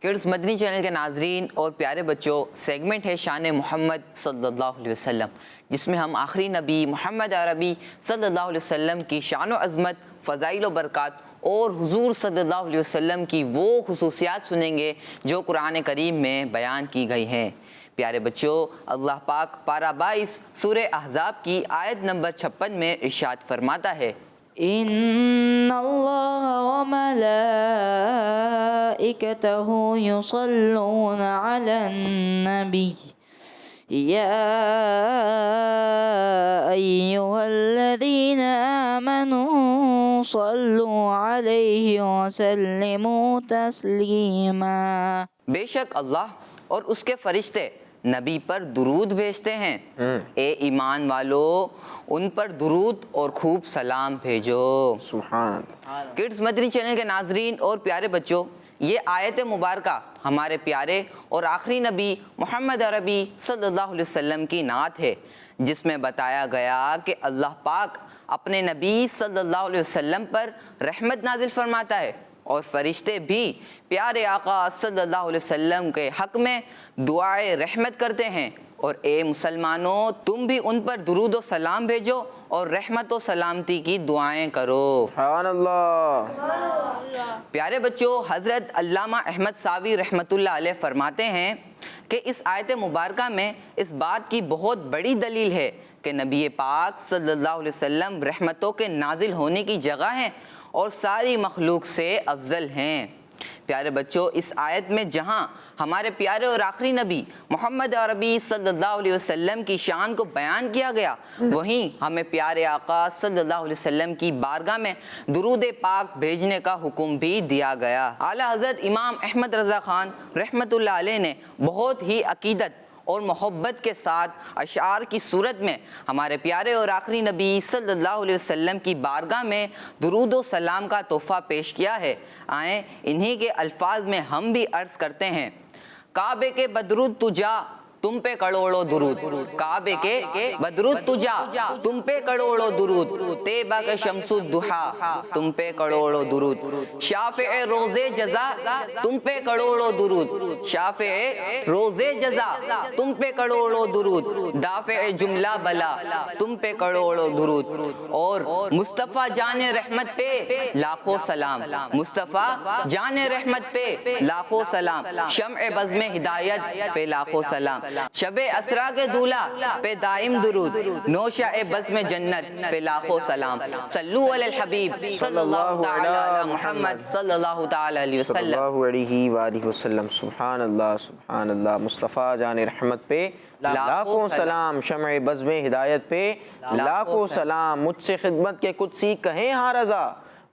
کڈز مدنی چینل کے ناظرین اور پیارے بچوں، سیگمنٹ ہے شان محمد صلی اللہ علیہ وسلم، جس میں ہم آخری نبی محمد عربی صلی اللہ علیہ وسلم کی شان و عظمت، فضائل و برکات اور حضور صلی اللہ علیہ وسلم کی وہ خصوصیات سنیں گے جو قرآن کریم میں بیان کی گئی ہیں. پیارے بچوں، اللہ پاک پارہ 22 سورہ احزاب کی آیت نمبر 56 میں ارشاد فرماتا ہے، إن الله وملائكته يصلون على النبي يا أيها الذين آمنوا صلوا عليه وسلموا تسليما. بے شک اللہ اور اس کے فرشتے نبی پر درود بھیجتے ہیں. اے ایمان والو، ان پر درود اور خوب سلام بھیجو. سبحان اللہ. کڈز مدنی چینل کے ناظرین اور پیارے بچوں، یہ آیت مبارکہ ہمارے پیارے اور آخری نبی محمد عربی صلی اللہ علیہ وسلم کی نعت ہے، جس میں بتایا گیا کہ اللہ پاک اپنے نبی صلی اللہ علیہ وسلم پر رحمت نازل فرماتا ہے اور فرشتے بھی پیارے آقا صلی اللہ علیہ وسلم کے حق میں دعائے رحمت کرتے ہیں. اور اے مسلمانوں، تم بھی ان پر درود و سلام بھیجو اور رحمت و سلامتی کی دعائیں کرو. سبحان اللہ. پیارے بچوں، حضرت علامہ احمد ساوی رحمۃ اللہ علیہ فرماتے ہیں کہ اس آیت مبارکہ میں اس بات کی بہت بڑی دلیل ہے کہ نبی پاک صلی اللہ علیہ وسلم رحمتوں کے نازل ہونے کی جگہ ہیں اور ساری مخلوق سے افضل ہیں. پیارے بچوں، اس آیت میں جہاں ہمارے پیارے اور آخری نبی محمد عربی صلی اللہ علیہ وسلم کی شان کو بیان کیا گیا، وہیں ہمیں پیارے آقا صلی اللہ علیہ وسلم کی بارگاہ میں درود پاک بھیجنے کا حکم بھی دیا گیا. اعلیٰ حضرت امام احمد رضا خان رحمۃ اللہ علیہ نے بہت ہی عقیدت اور محبت کے ساتھ اشعار کی صورت میں ہمارے پیارے اور آخری نبی صلی اللہ علیہ وسلم کی بارگاہ میں درود و سلام کا تحفہ پیش کیا ہے. آئیں انہی کے الفاظ میں ہم بھی عرض کرتے ہیں. کعبے کے بدرود تجا تم پہ کروڑوں درود، کعبے کے بدرود تجا تم پہ کروڑوں درود، طیبہ کے شمس الضحیٰ تم پہ کروڑوں درود، شافع روز جزا تم پہ کروڑوں درود، شافع روز جزا تم پہ کروڑوں درود، دافع جملہ بلا تم پہ کروڑوں درود، اور مصطفیٰ جان رحمت پہ لاکھوں سلام، مصطفیٰ جان رحمت پہ لاکھوں سلام، شمع بزم ہدایت پہ لاکھوں سلام، شب اسرا کے دولہ پہ دائم درود، نوشہ بزم جنت پہ لاکھوں سلام. صلو علی الحبیب صلی اللہ تعالی علی محمد صلی اللہ تعالی علیہ صلی وسلم. اللہ علیہ وآلہ وسلم. سبحان اللہ سبحان اللہ. مصطفیٰ جان رحمت پہ لاکھوں سلام، شمع بزم ہدایت پہ لاکھوں سلام، مجھ سے خدمت کے کچھ سیکھ کہیں ہاں رضا،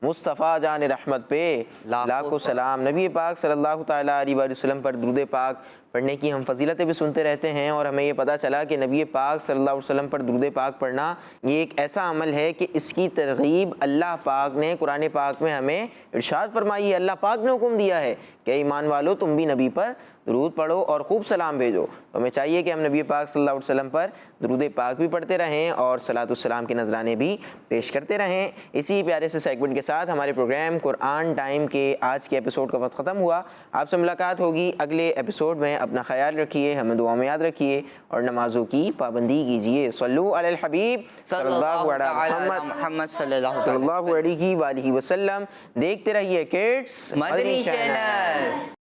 مصطفیٰ جان رحمت پہ لاکھوں سلام. نبی پاک صلی اللہ تعالیٰ علیہ وآلہ وسلم پر درود پاک پڑھنے کی ہم فضیلتیں بھی سنتے رہتے ہیں، اور ہمیں یہ پتہ چلا کہ نبی پاک صلی اللہ علیہ وسلم پر درود پاک پڑھنا یہ ایک ایسا عمل ہے کہ اس کی ترغیب اللہ پاک نے قرآن پاک میں ہمیں ارشاد فرمائی ہے. اللہ پاک نے حکم دیا ہے کہ ایمان والو تم بھی نبی پر درود پڑھو اور خوب سلام بھیجو. تو ہمیں چاہیے کہ ہم نبی پاک صلی اللہ علیہ وسلم پر درود پاک بھی پڑھتے رہیں اور صلاۃ السلام کے نذرانے بھی پیش کرتے رہیں. اسی پیارے سے سیگمنٹ کے ساتھ ہمارے پروگرام قرآن ٹائم کے آج کے ایپیسوڈ کا وقت ختم ہوا. آپ سے ملاقات ہوگی اگلے ایپیسوڈ میں. اپنا خیال رکھیے، ہمیں دعا میں یاد رکھیے اور نمازوں کی پابندی کیجیے. صلو علی الحبیب صلی اللہ علی محمد صلی اللہ صلی اللہ علیہ وآلہ وسلم. دیکھتے رہیے کڈس مدنی چینل.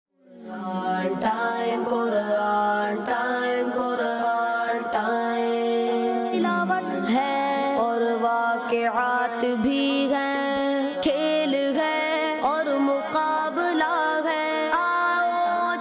ٹائم قرآن ٹائم قرآن ٹائم، تلاوت ہے اور واقعات بھی ہیں، کھیل ہے اور مقابلہ ہے. آؤ